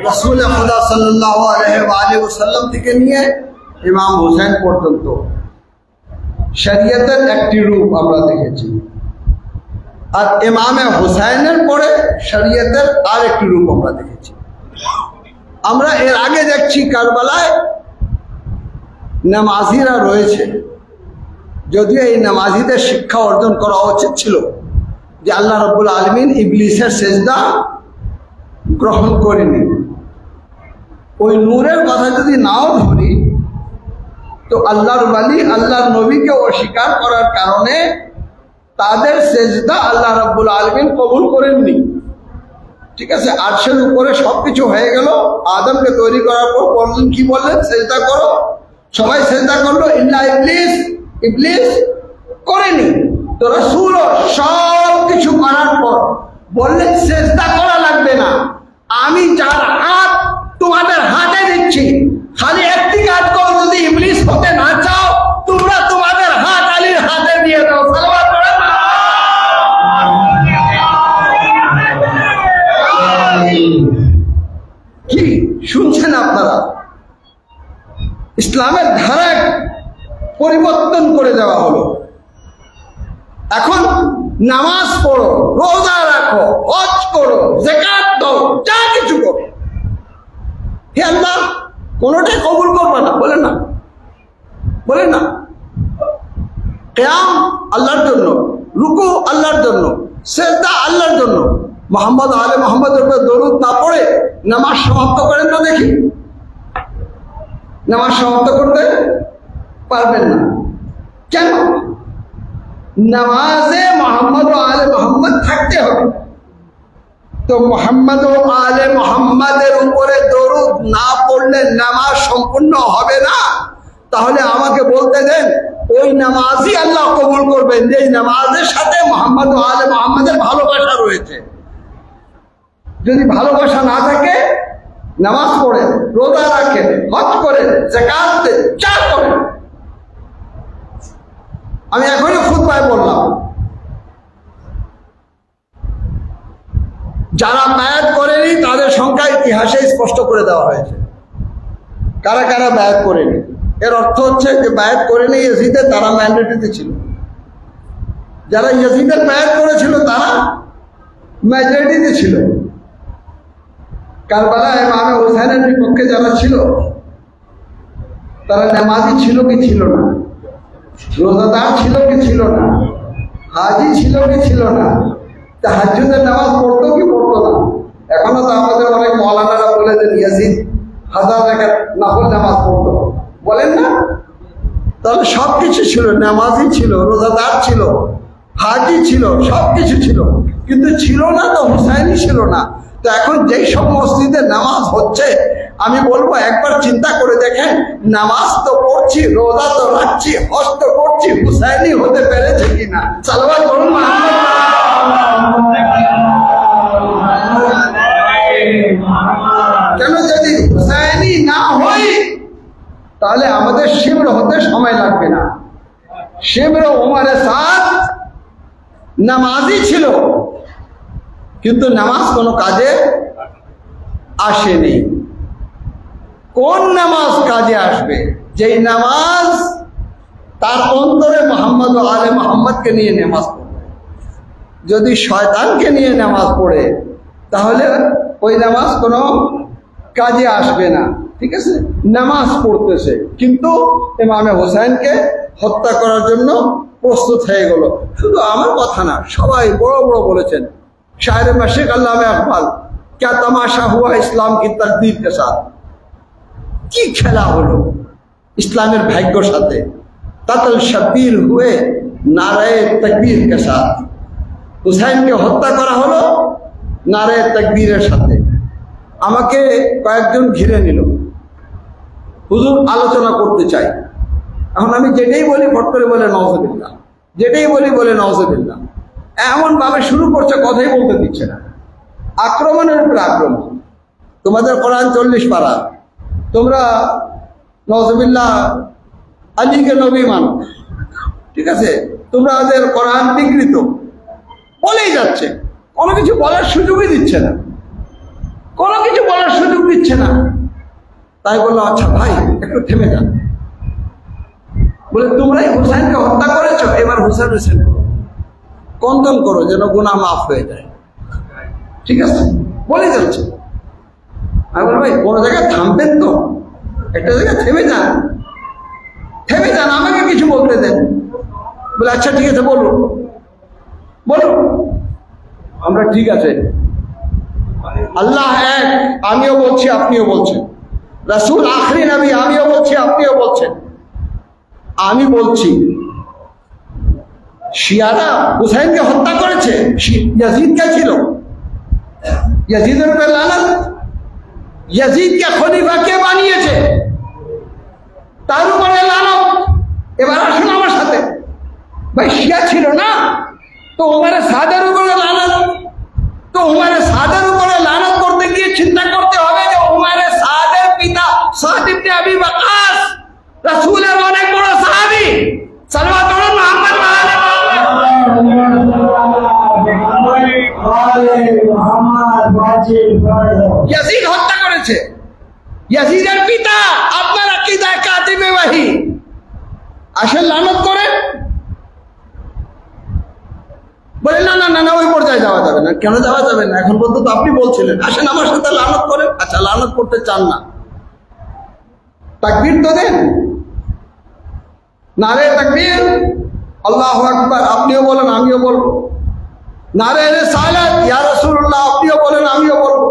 রাসূল খুদা সাল্লাল্লাহু আলাইহি ওয়াসাল্লাম থেকে নিয়ে ইমাম হুসাইন পর্যন্ত শরীয়তের একটি রূপ আমরা দেখেছি, আর ইমামে হুসাইনের পরে শরীয়তের আর একটি রূপ আমরা দেখেছি। আমরা এর আগে দেখছি কারবালায় নামাজিরা রয়েছে, যদিও এই নামাজিদের শিক্ষা অর্জন করা উচিত ছিল যে আল্লাহ রাব্বুল আলামিন ইবলিসের সেজদা গ্রহণ করেনি। ওই নূরের কথা যদি নাও ধরি, তো আল্লাহর ওয়ালি আল্লাহর নবীকে অস্বীকার করার কারণে তাদের সেজদা আল্লাহ রাব্বুল আলামিন কবুল করেননি। ঠিক আছে, আরশের উপরে সবকিছু হয়ে গেল, আদমকে তৈরি করার পর বললেন, কি বললেন? সেজদা করো। সবাই সেজদা করলো, ইল্লা ইবলিস, ইবলিস করেনি। তো রাসূল সব কিছু করার পর বললেন, সেজদা করা লাগবে না, আমি যার হাত তোমাদের হাতে দিচ্ছি, খালি একটি কাজ করো, যদি ইবলিস হতে না চাও, তোমরা তোমাদের হাত আলীর হাতে দিয়ে দাও। সালাওয়াত পড়ো না। পরিবর্তন করে দেওয়া হলো। এখন নামাজ পড়ো, রোজা রাখো, হজ করো, যাকাত দাও, যা কিছু করো, হে আল্লাহ কোনোটাই কবুল করবে না, বলে না, বলে না। কিয়াম আল্লাহর জন্য, রুকু আল্লাহর জন্য, সিজদা আল্লাহর জন্য। মুহাম্মদ আলে মুহাম্মদের উপর দরুদ না পড়ে নামাজ সমাপ্ত করেন না দেখি, নামাজ সমাপ্ত করতে পারবেন না। কেন? নামাজে মুহাম্মদ ও আলে মুহাম্মদ থাকতে হবে। তো মুহাম্মদ ও আলে মুহাম্মদের উপরে দরুদ না পড়লে নামাজ সম্পূর্ণ হবে না। তাহলে আমাকে বলতে দেন ওই নামাজই আল্লাহ কবুল করবেন যেই নামাজের সাথে মুহাম্মদ ও আলে মুহাম্মদের ভালোবাসা রয়েছে। যদি ভালোবাসা না থাকে, নামাজ পড়েন, রোজা রাখেন, হজ করেন, যাকাত দেন, যা করেন। আমি এখনই খুতবায় বললাম, যারা বায়াত করেনি তাদের সংখ্যা ইতিহাসে স্পষ্ট করে দেওয়া হয়েছে। কারা কারা বায়াত করেনি, এর অর্থ হচ্ছে যে বায়াত করেনি ইয়াজিদের, তারা ম্যান্ডেটরিতে ছিল। যারা ইয়াজিদের বায়াত করেছিল তারা মেজরিটিতে ছিল। কারবালা ইমামে হুসাইনের বিপক্ষে যারা ছিল তারা নামাজি ছিল কি ছিল না, রোজাদার ছিল কি ছিল না, হাজি ছিল কি ছিল না, তাহাজ্জুদের নামাজ পড়তো কি পড়তো না। এখনো তো আমাদের অনেক মৌলানারা বলে যে ইয়াজিদ 1000 রাকাত নফল নামাজ পড়তো, বলেন না? তাহলে সবকিছু ছিল, নামাজি ছিল, রোজাদার ছিল, হাজি ছিল, সবকিছু ছিল, কিন্তু ছিল না তো হুসাইনি ছিল না। তো এখন যেই সব মসজিদে নামাজ হচ্ছে, আমি বলবো একবার চিন্তা করে দেখেন, নামাজ তো পড়ছি, রোজা তো রাখছি, হজ তো করছি, হুসাইনি হতে পেরেছে কিনা। সালাওয়াত বলুন কেন? যদি হুসাইনি না হই তাহলে আমাদের শিবর হতে সময় লাগবে না। শিবর উমরে সাদ নামাজি ছিল, কিন্তু নামাজ কোনো কাজে আসেনি। কোন নামাজ কাজে আসবে? যেই নামাজ তার অন্তরে মুহাম্মদ ও আলে মুহাম্মদকে নিয়ে নামাজ পড়বে। যদি শয়তানকে নিয়ে নামাজ পড়ে তাহলে ওই নামাজ কোনো কাজে আসবে না। ঠিক আছে, নামাজ পড়তেছে কিন্তু ইমামে হুসাইনকে হত্যা করার জন্য প্রস্তুত হয়ে গেল। শুধু আমার কথা না, সবাই বড় বড় বলেছেন। शायर मशरिक़ अल्लामा इक़बाल, क्या तमाशा हुआ इस्लाम की तकदीर के साथ। की खेला हलो इस्लामेर भाग्यर साथे, कत्ल शब्बीर हुए नारे तकबीर के साथ। हुसैन के हत्या करा हलो नारे तकबीरेर साथे। আমাকে কয়েকজন ঘিরে নিল, হুজুর আলোচনা করতে চাই। এখন আমি যেটাই বলি ফট করে বলে নাউজুবিল্লাহ, যেটাই বলি বলে নাউজুবিল্লাহ। এমন ভাবে শুরু করছে, কথাই বলতে দিচ্ছে না। আক্রমণের উপর আক্রমণ। তোমাদের কোরআন 40 পারা, তোমরা নাউজুবিল্লাহ আলীকে নবী মানো, ঠিক আছে, তোমরা ওদের কোরআন বিকৃত বলেই যাচ্ছে, কোনো কিছু বলার সুযোগই দিচ্ছে না, কোনো কিছু বলার সুযোগ দিচ্ছে না। তাই বললাম আচ্ছা ভাই একটু থেমে যান। বলে তোমরাই হুসাইনকে হত্যা করেছো, এবার হুসেন হুসেন করো, কন্দন করো যেন গুনাহ মাফ হয়ে যায়। ঠিক আছে, বলে যাচ্ছে। আমি বলি ভাই কোনো জায়গায় থামবেন তো, একটা জায়গায় থেমে যান, থেমে যান, আমাকে কিছু বলতে দেন। বলে আচ্ছা ঠিক আছে বলুন, বলুন। আমরা ঠিক আছে, আল্লাহ এক, আমিও বলছি আপনিও বলছেন, রাসূল আখরি নবী, আমিও বলছি আপনিও বলছেন। আমি বলছি শিয়ারা হুসাইনকে হত্যা করেছে, ইয়াজিদ কে ছিল, ইয়াজিদের উপর লানত। ইয়াজিদকে খলিফা কে বানিয়েছে তার উপরে লানত। এবার আসুন আমার সাথে, ভাই শিয়া ছিল না তো উমারে সাদের উপরে লানত। তো উমারে সাদের উপরে লানত করতে গিয়ে চিন্তা করতে হবে যে উমারে সাদের পিতা সাদ ইবনে আবি ওয়াক্কাস রাসূলের অনেক বড় সাহাবী। সাল্লাল্লাহু আলাইহি মুহাম্মদ ওয়া আলি ইয়াজিদ হত্যা করেছে, ইয়াজিদের পিতা আপনার আকীদায় কাতিবে ওয়াহি, আসেন লানত করেন। বলে না না না না, ওই পর্যায়ে যাওয়া যাবে না। কেন যাওয়া যাবে না? এখন পর্যন্ত আপনি বলছিলেন আসেন আমার সাথে লানত করেন। আচ্ছা, লানত করতে চান না, তাকবীর তো দেন, নারে তাকবীর, আল্লাহু আকবার আপনিও বলেন আমিও বলবো, নারে রিসালাত ইয়া রাসূলুল্লাহ আপনিও বলেন আমিও বলবো,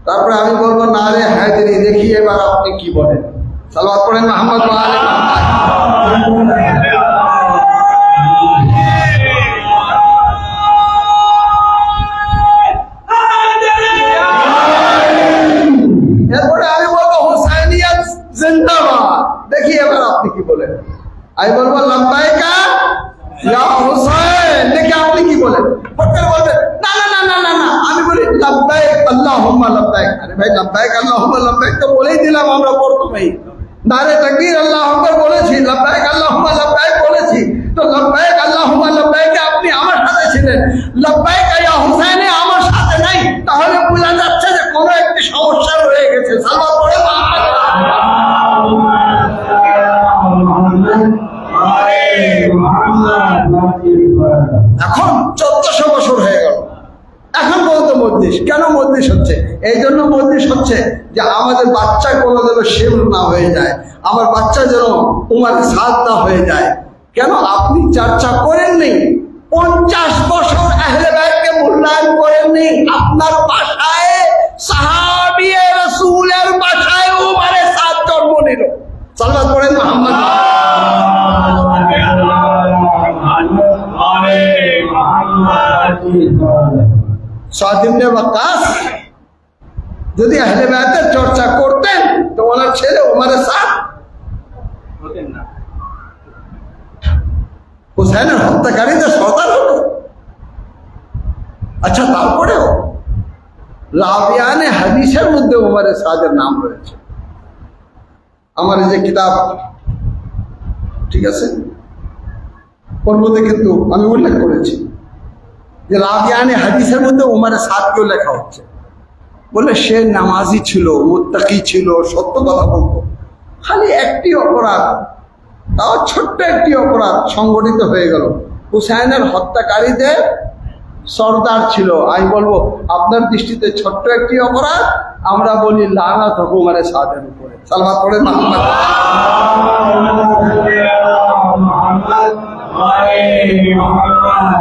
তারপরে আমি বলবো নারে হায়দারি, দেখি এবার আপনি কি বলেন। সালাওয়াত পড়েন মুহাম্মদ ওয়া আলি মুহাম্মদ। এরপরে আমি বলবো হুসাইনিয়াত জিন্দাবাদ, দেখি এবার আপনি কি বলেন। আমি বলবো লাব্বাইকা ইয়া হুসাইন, দেখি আপনি কি বলেন। ফটকে বলবেন না না না না না না, আমি বলি লাব্বাইক আল্লাহুম্মা লাব্বাইক। আরে ভাই লাব্বাইক আল্লাহুম্মা লাব্বাইক তো বলেই দিলাম আমরা প্রথমেই, নারে তাকবীর আল্লাহু আকবার বলেছি, লাব্বাইক আল্লাহুম্মা লাব্বাইক বলেছি, তো লাব্বাইক আল্লাহুম্মা লাব্বাইকে আপনি আমার সাথে ছিলেন, লাব্বাইক ইয়া হুসাইনে আমার সাথে নাই, তাহলে বোঝা যাচ্ছে যে কোনো একটি সমস্যা রয়ে গেছে। সালাত পড়ে এখন 1400 বছর হয়ে গেল, এখন পর্যন্ত মজলিস। কেন মজলিস হচ্ছে? এই জন্য মজলিস হচ্ছে যে আমাদের বাচ্চা কোনো যেন শেম না হয়ে যায়, আমার বাচ্চা যেন উমার সাদ না হয়ে যায়। কেন? আপনি চর্চা করেননি, 50 বছর আহলে বাইতকে মূল্যায়ন করেননি। আপনার বাসায় সাহাবিয়ে রাসূলের বাসায় উমারে সাদ জন্ম নিল। সাল্লাল্লাহু পড়েন মুহাম্মদ। সাদ ইবনে ওয়াক্কাস যদি আহলে বাইতের চর্চা করতেন তো ওনার ছেলে উমারে সাদ হতেন না, হুসাইনের হত্যাকারীদের সর্দার হতো। আচ্ছা, তারপরেও রাবিয়ানে হাদিসের মধ্যে উমারে সাদের নাম রয়েছে। আমার এই যে কিতাব, ঠিক আছে, ওর মধ্যে কিন্তু আমি উল্লেখ করেছি যে রাবিয়ানে হাদিসের মধ্যে উমারে সাদকেও লেখা হচ্ছে। বলে সে নামাজি ছিল, মুত্তাকি ছিল, সত্য কথা বলতো, খালি একটি অপরাধ, তাও ছোট্ট একটি অপরাধ সংগঠিত হয়ে গেল, হুসাইনের হত্যাকারীদের সর্দার ছিল। আমি বলবো আপনার দৃষ্টিতে ছোট্ট একটি অপরাধ, আমরা বলি লানাত হোক উমারে সাদের উপরে। সালাওয়াত পড়েন মুহাম্মদ।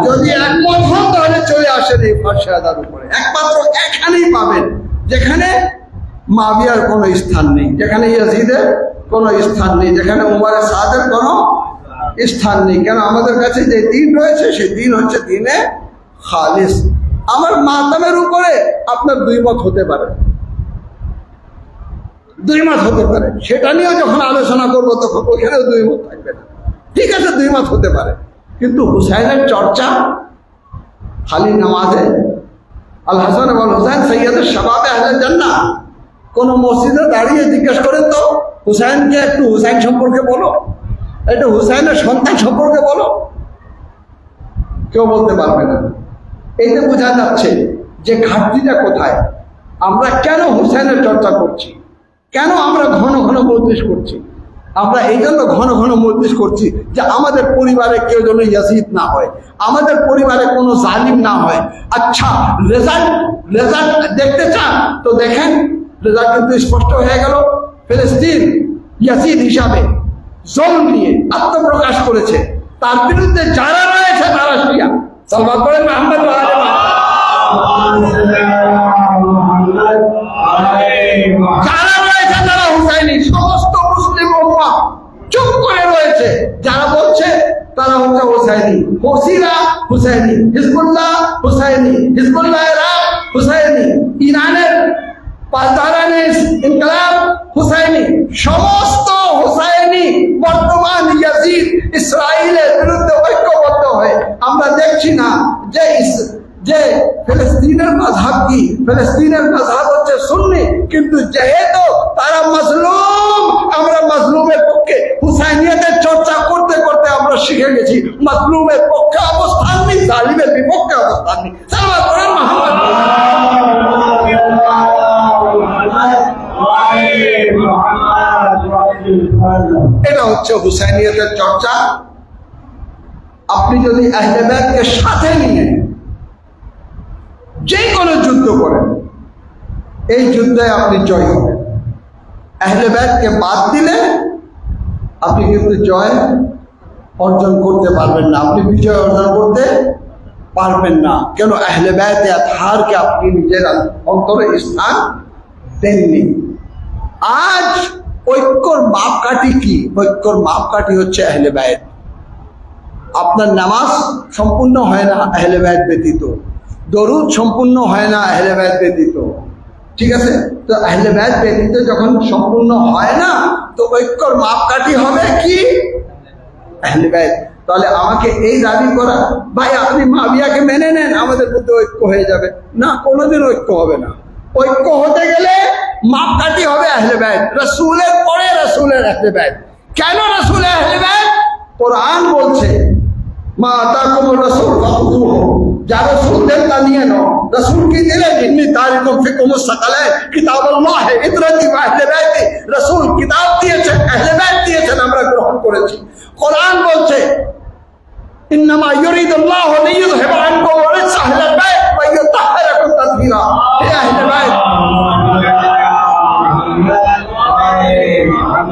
যদি একমত হন তাহলে চলে আসেন এই ফারশাদার উপরে। একমাত্র এখানেই পাবেন যেখানে মাবিয়ার কোনো স্থান নেই, যেখানে ইয়াজিদের কোনো স্থান নেই, যেখানে উমারে সাদের কোনো স্থান নেই। কেন? আমাদের কাছে যে দিন রয়েছে সেই দিন হচ্ছে দিনে খালিস। আমার মাতামের উপরে আপনার দুই মত হতে পারে, দুই মত হতে পারে, সেটা নিয়েও যখন আলোচনা করবো তখন ওখানেও দুই মত থাকবে না। ঠিক আছে, দুই মত হতে পারে, কিন্তু হুসাইনের চর্চা খালি নামাজে আল হাসান ওয়াল হুসাইন সৈয়দের শাবাবে আহলে জান্নাহ, কোন মসজিদে দাঁড়িয়ে জিজ্ঞেস করেন তো হুসাইনকে একটু হুসাইন সম্পর্কে বলো, একটু হুসাইনের সন্তান সম্পর্কে বলো, কেউ বলতে পারবে না। এইটা বোঝা যাচ্ছে যে ঘাটতিটা কোথায়। আমরা কেন হুসাইনের চর্চা করছি, কেন আমরা ঘন ঘন মজলিস করছি? আমরা এই জন্য ঘন ঘন মজলিস করছি যে আমাদের পরিবারে কেউ যেন ইয়াজিদ না হয়, আমাদের পরিবারে কোনো জালিম না হয়। আচ্ছা, রেজাল্ট দেখতে চান তো দেখেন, রেজাল্ট কিন্তু স্পষ্ট হয়ে গেল। ফিলিস্তিন ইয়াজিদ হিসাবে জুলম নিয়ে আত্মপ্রকাশ করেছে, তার বিরুদ্ধে যারা রয়েছে তারা শিয়া। সালাওয়াত পড়েন মুহাম্মদ ওয়া আলি মুহাম্মদ। যারা রয়েছে তারা হুসাইনি, সমস্ত মুসলিম উম্মাহ চুপ করে রয়েছে। যারা বলছে তারা হচ্ছে হুসাইনি, হোসিরা হুসাইনি, হিজবুল্লাহ হুসাইনি, হিজবুল্লাহ ইরাক হুসাইনি, ইরানের পাঁচদারানে ইনকলাব হুসাইনি, সমস্ত হুসাইনি বর্তমান ইয়াজিদ ইসরায়েলের বিরুদ্ধে ঐক্যবদ্ধ হয়ে। আমরা দেখছি না যে ফিলিস্তিনের মাযহাব কি? ফিলিস্তিনের মাযহাব হচ্ছে সুন্নি, কিন্তু যেহেতু তারা মাজলুম, আমরা মাজলুমের পক্ষে হুসাইনিয়াতের চর্চা করতে করতে আমরা শিখে গেছি মাজলুমের পক্ষে অবস্থান নেই, জালিমের বিপক্ষে অবস্থান নেই। সালাওয়াত পড়েন মুহাম্মদ। এটা হচ্ছে হচ্ছে হুসাইনিয়তের চর্চা। আপনি যদি আহলে বাইতকে সাথে নিয়ে যে কোনো যুদ্ধ করেন, এই যুদ্ধে আপনি জয় হবেন। আহলে বাইতকে বাদ দিলে আপনি কিন্তু জয় অর্জন করতে পারবেন না, আপনি বিজয় অর্জন করতে পারবেন না। কেন? আহলে বাইত আতহারকে আপনি নিজের অন্তরে স্থান দেননি। আজ ঐক্যর মাপকাঠি কি? ঐক্যর মাপকাঠি হচ্ছে আহলে বাইত। আপনার নামাজ সম্পূর্ণ হয় না আহলে বাইত ব্যতীত, দরুদ সম্পূর্ণ হয় না আহলে বাইত ব্যতীত, ঠিক আছে? তো আহলে বাইত ব্যতীত যখন সম্পূর্ণ হয় না, তো ঐক্যর মাপকাঠি হবে কি? আহলে বাইত। তাহলে আমাকে এই দাবি করা, ভাই আপনি মুআবিয়াকে মেনে নেন, আমাদের মধ্যে ঐক্য হয়ে যাবে, না, কোনোদিন ঐক্য হবে না। ঐক্য হতে গেলে মাপকাঠি হবে আহলে বাইত, রাসূলের পরে রাসূলের আহলে বাইত। কেন রাসূলের আহলে বাইত? কোরআন বলছে মা আতাকুমুর রাসূল ফাখুযুহু, যা রাসূল দেন তা নিয়ে নাও। রাসূল কি দিলেন? ইন্নী তারিকুম ফিকুমুস সাকালাইন কিতাবুল্লাহ ইতরাতি ওয়া আহলে বাইত। রাসূল কিতাব দিয়েছেন, আহলে বাইত দিয়েছেন, আমরা গ্রহণ করেছি। কোরআন বলছে ইন্নামা ইউরিদুল্লাহু লিইয়ুযহিবা আনকুম রিজসা আহলিল বাইত ওয়া ইউতাহহিরাকুম তাতহীরা। হে আহলে বাইত,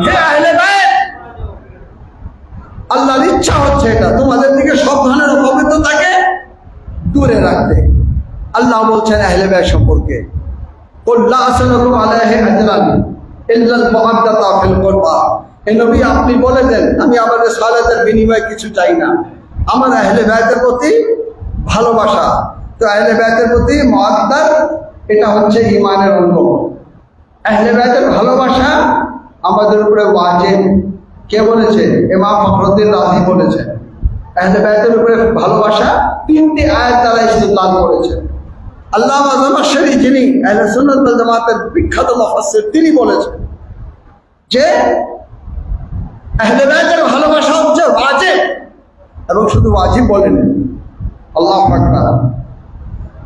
হে আহলে বাইত, আল্লাহর ইচ্ছা হচ্ছে এটা, তোমাদের দিকে সব ধরনের অপবিত্রতাকে দূরে রাখতে। আল্লাহ বলছেন আহলে বাইত সম্পর্কে, কুল লা আসআলুকুম আলাইহি আজরান ইল্লাল মাওয়াদ্দাতা ফিল কুরবা। হে নবী, আপনি বলে দেন আমি আমার রিসালাতের বিনিময়ে কিছু চাই না, আমার আহলে বাইতের প্রতি ভালোবাসা। তো আহলে বাইতের প্রতি মাওয়াদ্দাত, এটা হচ্ছে ঈমানের অঙ্গ। আহলে বাইতের ভালোবাসা আমাদের উপরে ওয়াজিব। কে বলেছে? ইমাম ফখরুদ্দিন রাজি বলেছেন আহলে বাইতের উপরে ভালোবাসা 3টি আয়াত দ্বারা ইস্তেদলাল করেছেন। আল্লামা জামাশরি, যিনি আহলে সুন্নাত ওয়াল জামাতের বিখ্যাত মুফাসসির, তিনি বলেছেন যে আহলে বাইতের ভালোবাসা হচ্ছে ওয়াজিব, এবং শুধু ওয়াজিব বলেন, আল্লাহু আকবার,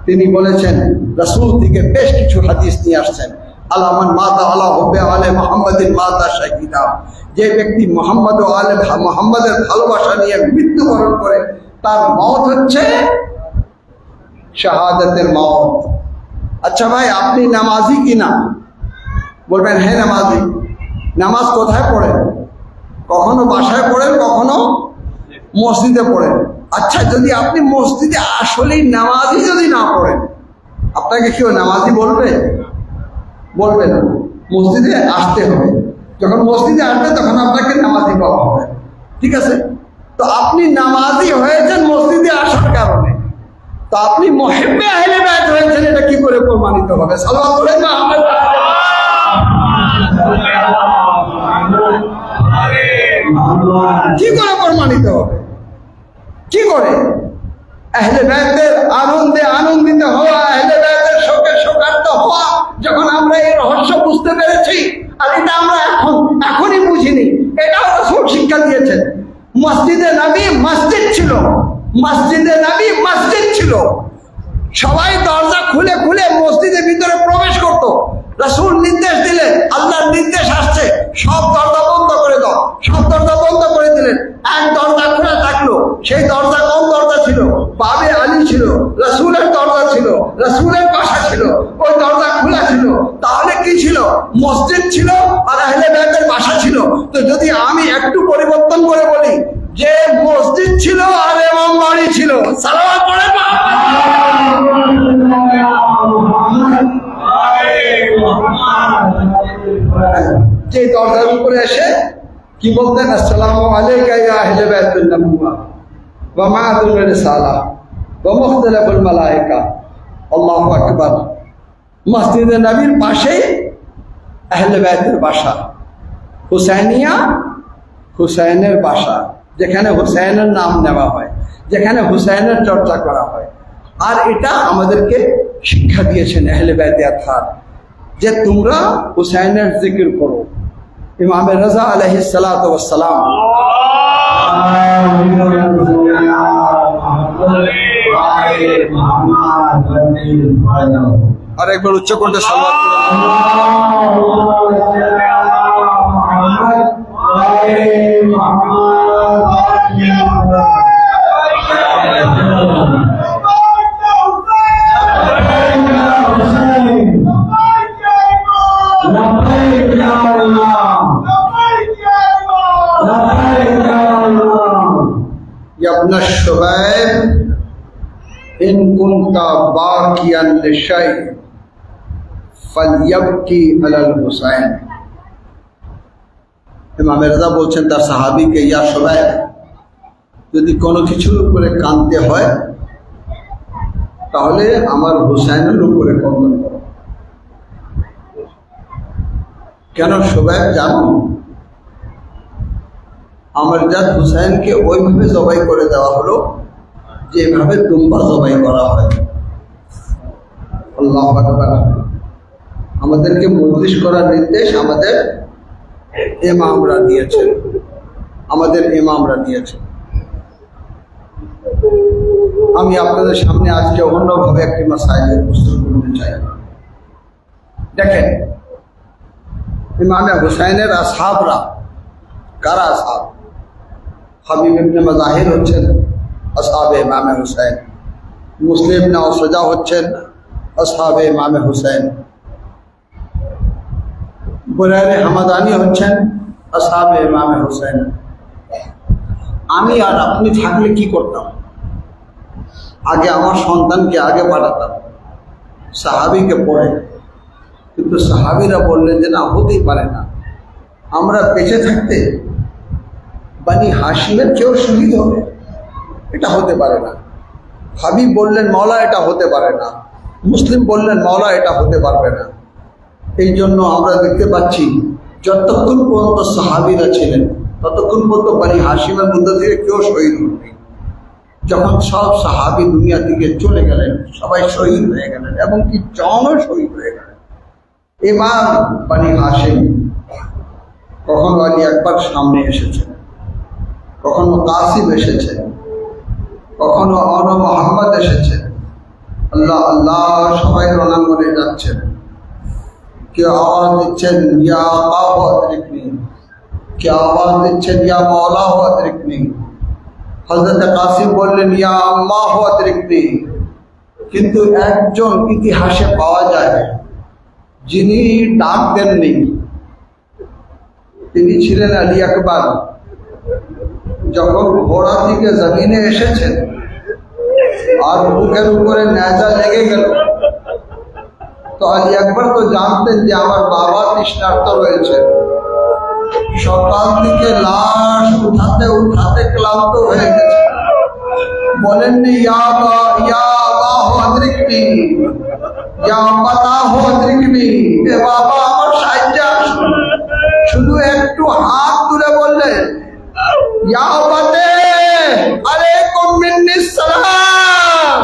তিনি বলেছেন রাসূল থেকে বেশ কিছু হাদিস নিয়ে আসছেন। আলামান মাতা আলা হুব্বে আলে মুহাম্মাদিন মাতা শাহিদা, যে ব্যক্তি মুহাম্মদ ও আলে মুহাম্মাদের ভালোবাসা নিয়ে মৃত্যুবরণ করে, তার মওত হচ্ছে শাহাদাতের মওত। আচ্ছা ভাই, আপনি নামাজি কিনা? বলবেন হ্যাঁ নামাজি। নামাজ কোথায় পড়েন? কখনো বাসায় পড়েন, কখনো মসজিদে পড়েন। আচ্ছা, যদি আপনি মসজিদে আসলেই নামাজি যদি না পড়েন, আপনাকে কেউ নামাজি বলবে? বলবে না। মসজিদে আসতে হবে, যখন মসজিদে আসবে তখন আপনাকে নামাজি বলা হবে, ঠিক আছে? তো আপনি নামাজি হয়েছেন মসজিদে আসার কারণে, তো আপনি মুহিব্বে আহলে বাইত হয়েছেন, এটা কি করে প্রমাণিত হবে? সালাত পড়েন না আমরা, কি করে প্রমাণিত হবে? কি করে? আহলে বাইতের আনন্দে আনন্দিত হওয়া, আহলে বাইতের শোকে শোকার্ত হওয়া, যখন আমরা এই রহস্য বুঝতে পেরেছি, আর এটা আমরা এখনই বুঝিনি, এটাও রাসূল শিক্ষা দিয়েছেন। মসজিদে নবী মসজিদ ছিল, মসজিদে নবী মসজিদ ছিল, সবাই দরজা খুলে খুলে মসজিদের ভিতরে প্রবেশ করত। রাসূল নির্দেশ দিলেন, আল্লাহর নির্দেশ আসছে, সব দরজা বন্ধ করে দাও, সব দরজা বন্ধ করে দিলেন। এক দরজা খোলা থাকলো, সেই দরজা কোন দরজা ছিল? বাবে আলী ছিল, রাসূলের দরজা ছিল, রাসূলের বাসা ছিল, ওই দরজা খোলা ছিল। তাহলে কি ছিল? মসজিদ ছিল আর আহলে বাইতের বাসা ছিল। তো যদি আমি একটু পরিবর্তন করে বলি যে মসজিদ ছিল আর ইমাম বাড়ি ছিল, সালাওয়াত পড়েন না? যে দরজার উপরে এসে কি বলতেন? আসসালামু আলাইকা ইয়া আহলে বাইতুন নবুওয়া ওয়া মা'আতুর রিসালাহ ওয়া মুখতালাফুল মালায়েকা। আল্লাহু আকবার। মসজিদে নবীর পাশেই আহলে বাইতের বাসা, হুসাইনিয়া, হুসাইনের বাসা, যেখানে হুসাইনের নাম নেওয়া হয়, যেখানে হুসাইনের চর্চা করা হয়। আর এটা আমাদেরকে শিক্ষা দিয়েছেন আহলে বাইত আতহার, যে তোমরা হুসাইনের জিকির করো। ইমাম রাজা আলাইহিস সালাতু ওয়াস সালাম আর একবার উচ্চ কণ্ঠে সালাত করুন। बाकियन लिशै फलयबकी अलल हुसैन। ইমাম রেজা বলছেন তার সাহাবীকে, ইয়া শুবাইব, যদি কোনো কিছুর উপরে কাঁদতে হয় তাহলে আমার হুসাইনের উপরে কাঁদন করো। কেন শুবাইব জানো? আমার জাত হুসাইনকে ওইভাবে জবাই করে দেওয়া হলো যেভাবে দুম্বা জবাই করা হয়। আল্লাহু আকবার। আমাদেরকে মজলিস করার নির্দেশ আমাদের ইমামরা দিয়েছেন, আমাদের ইমামরা দিয়েছেন। আমি আপনাদের সামনে আজকে অন্যভাবে একটি মাসাইল প্রস্তুত করতে চাই। দেখেন, ইমামে হুসাইনের আসহাবরা কারা? আসহাব হাবিব ইবনে মাজাহির হচ্ছেন আসহাবে ইমামে হুসাইন, মুসলিম ইবনে উসজা হচ্ছেন আসহাবে ইমামে হুসাইন, বুরাইরে হামাদানি হচ্ছেন আসহাবে ইমামে হুসাইন। আমি আর আপনি থাকলে কি করতাম? আগে আমার সন্তানকে আগে পাঠাতাম সাহাবীকে পড়ে, কিন্তু সাহাবীরা বললেন যে না, হতেই পারে না, আমরা বেঁচে থাকতে বানি হাশিমের কেউ শহীদ হবে, এটা হতে পারে না। হাবিব বললেন মওলা এটা হতে পারে না, মুসলিম বললেন মওলা এটা হতে পারবে না। এই জন্য আমরা দেখতে পাচ্ছি যতক্ষণ পর্যন্ত সাহাবীরা ছিলেন ততক্ষণ পর্যন্ত বানি হাশিমের মধ্যে থেকে কেউ শহীদ হয়নি। যখন সব সাহাবী দুনিয়া থেকে চলে গেলেন, সবাই শহীদ হয়ে গেলেন, এবং কি জনও শহীদ হয়ে গেলেন। এবার বানি হাশিম কখনো আলী আকবর সামনে এসেছেন, কখনো কাসিম এসেছেন, কখনো আনা মোহাম্মদ এসেছেন। আল্লাহ আল্লাহ সবাই রণাঙ্গনে যাচ্ছেন, কেউ আওয়াজ দিচ্ছেন ইয়া আল্লাহু আদরিকনি, কেউ আওয়াজ দিচ্ছেন ইয়া মাওলাহু আদরিকনি। হযরত কাসিম বললেন ইয়া আল্লাহু আদরিকনি। কিন্তু একজন ইতিহাসে পাওয়া যায় যিনি ডাক দেননি, তিনি ছিলেন আলী আকবর। যখন ঘোড়া থেকে জমিনে এসেছেন আর বুকের উপরে নেজা লেগে গেল, তো আলী আকবর তো জানতেন যে আমার বাবা তৃষ্ণার্ত রয়েছে। সকাল থেকে লাশ উঠাতে উঠাতে ক্লান্ত হয়ে গেছে, বলেননি ইয়া আল্লাহু আদরিকনি, ইয়া আল্লাহু আদরিকনি, এ বাবা আমার সাহায্যে আসুন। শুধু একটু হাত তুলে বললেন ইয়া বাতে আলাইকুম মিন্নিস সালাম।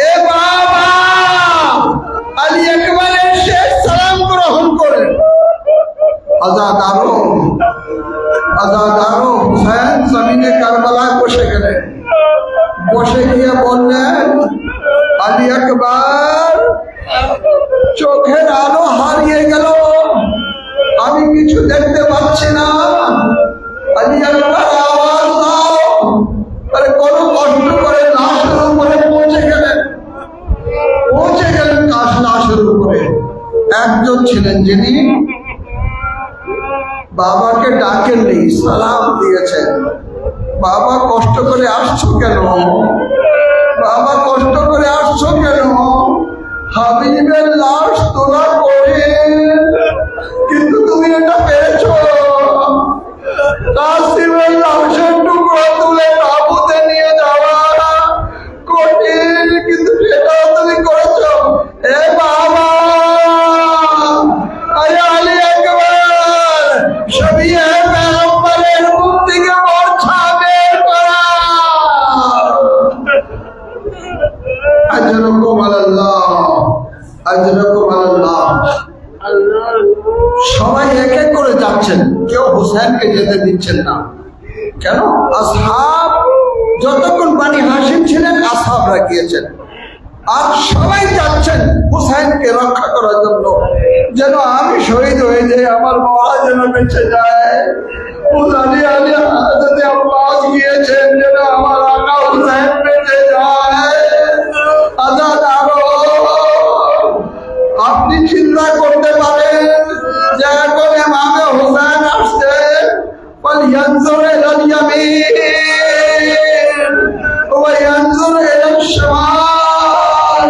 এ বাবা আলী আকবরের শেষ সালাম গ্রহণ করেন। আজাদারো হুসাইন জমিনে কারবালায় বসে গেলেন। বসে গিয়ে বললেন আলী আকবর, চোখের আলো হারিয়ে গেল, আমি কিছু দেখতে পাচ্ছি না। আলী আকবর আওয়াজ দাও। আরে কোনো কষ্ট করে লাশের উপরে পৌঁছে গেলেন লাশের উপরে। একজন ছিলেন যিনি বাবাকে ডাকেননি, সালাম দিয়েছেন। বাবা কষ্ট করে আসছো কেন? বাবা কষ্ট করে আসছো কেন? হাবিবের লাশ তোলা করে, কিন্তু তুমি এটা পেরেছো। কাসিমের লাশের টুকরো তুলে তাঁবুতে নিয়ে যাওয়া কঠিন, কিন্তু সেটাও তুমি করেছো। এ বাবা আলী আকবর শবিয়ে পেগম্বরের মুখ থেকে মূর্ছা বের করা। আজরাকুম আলাল্লাহ, আজরাকুম আলাল্লাহ। সবাই এক এক করে যাচ্ছেন, কেউ হুসাইনকে যেতে দিচ্ছেন না। কেন? আসহাব যতক্ষণ বানি হাশিম ছিলেন আসহাবরা গিয়েছেন, আর সবাই যাচ্ছেন হুসাইনকে রক্ষা করার জন্য, যেন আমি শহীদ হয়ে যাই, আমার মাওলা যেন বেঁচে যায়। আলী যদি আব্বাস গিয়েছেন যেন আমার আকা হুসাইন বেঁচে যায়। আজাদারো, আপনি চিন্তা করতে পারেন যে এখন ইমামে হুসাইন আসছে, ফালইয়ানজুর ইলাল ইয়ামিন ওয়া ইয়ানজুর ইলাশ শিমাল।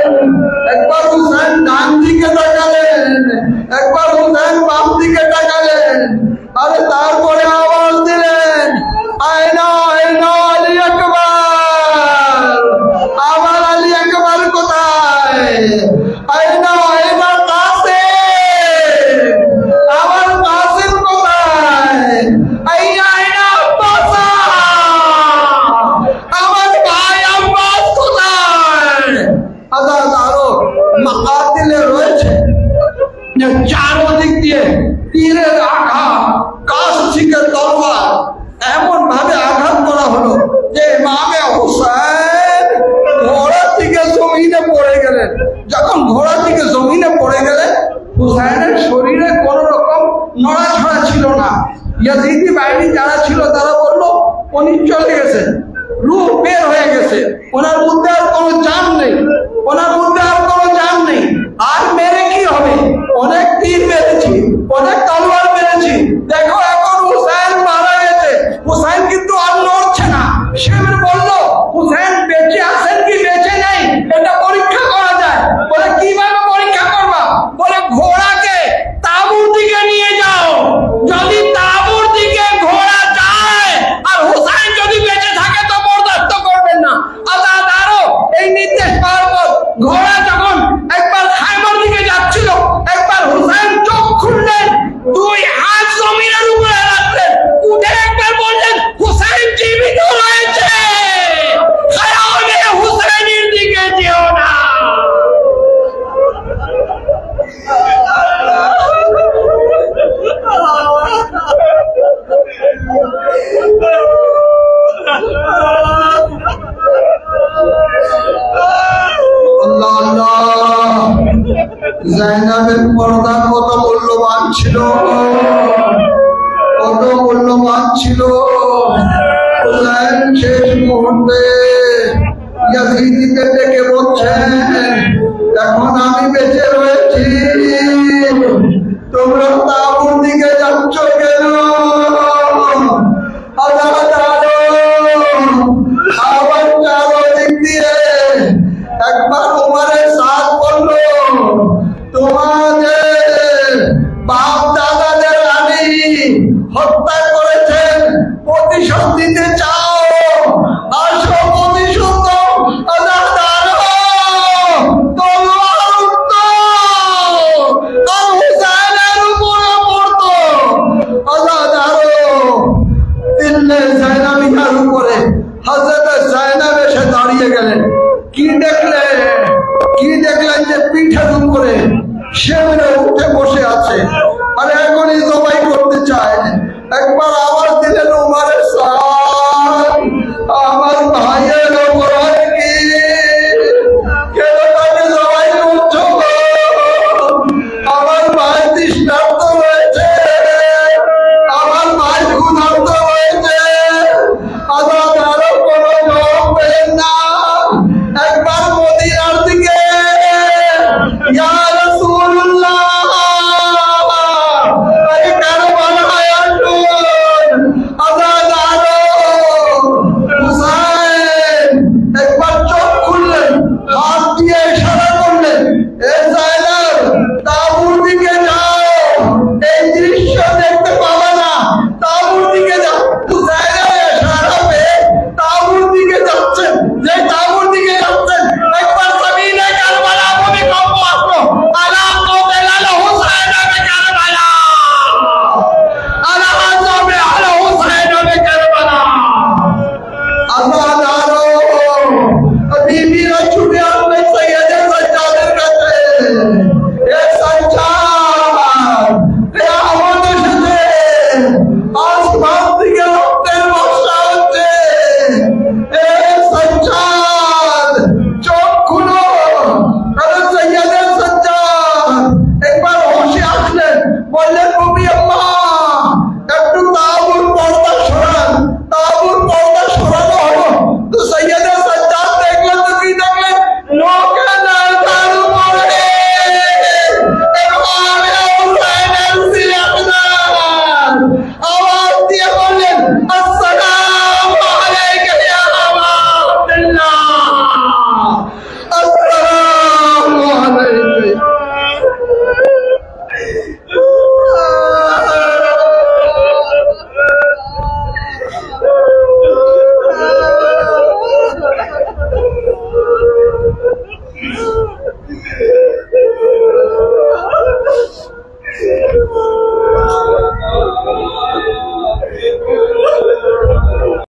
যে চারদিক দিয়ে তীরের আঘাত, কাছ থেকে তলোয়ার এমন ভাবে আঘাত করা হলো যে ইমামে হুসাইন ঘোড়ার দিকে জমিনে পড়ে গেলেন। যখন ঘোড়ার দিকে জমিনে পড়ে গেলেন, হুসাইনের শরীরে কোন রকম নড়াছড়া ছিল না। ইয়াজিদি বাহিনী যারা ছিল তারা বললো উনি চলে গেছেন, রূহ বের হয়ে গেছে, ওনার মধ্যে আর কোনো জান নেই, ওনার মধ্যে আর কোনো জান নেই। আর মেরে কি হবে? অনেক তীর মেরেছি, অনেক তলোয়ার মেরেছি, দেখো এখন হুসাইন মারা গেছে। হুসাইন কিন্তু আর নড়ছে না। শের বলল হুসাইন বেঁচে আছেন কি বেঁচে নেই এটা পরীক্ষা করা যায়। বলে কিভাবে পরীক্ষা করবা? বলে ঘোড়াকে তাঁবুর দিকে নিয়ে যাও, যদি তাঁবুর দিকে ঘোড়া যায় আর হুসাইন যদি বেঁচে থাকে তো বরদাস্ত করবেন না। আল্লাহ আরো এই নির্দেশ পাওয়ার পর ঘোড়া যখন একবার খায়বার দিকে যাচ্ছিল, একবার হুসাইন চোখ খুললেন, দুই হাত জমিনের উপরে রাখলেন, উঠে একবার বললেন হুসাইন জীবিত রয়েছে, খায়ালে হুসাইনের দিকে যেও না। জাইনাবের পর্দা কত মূল্যবান ছিল, কত মূল্যবান ছিল। শেষ মুহূর্তে ইয়াজিদকে ডেকে বলছেন এখন আমি বেঁচে রয়েছি, তোমরা তাঁবুর দিকে যাচ্ছ কেন? আবার চারদিক দিয়ে একবার উমারের সাথ বলল তোমাদের বাপ দাদাদের রানী হত্যা করেছেন, প্রতিশোধ দিতে চাও, আসো প্রতিশোধ দাঁড়িয়ে গেলেন। কি দেখলেন যে পিঠের উপরে শেরে উঠে বসে আছে। আর এখনই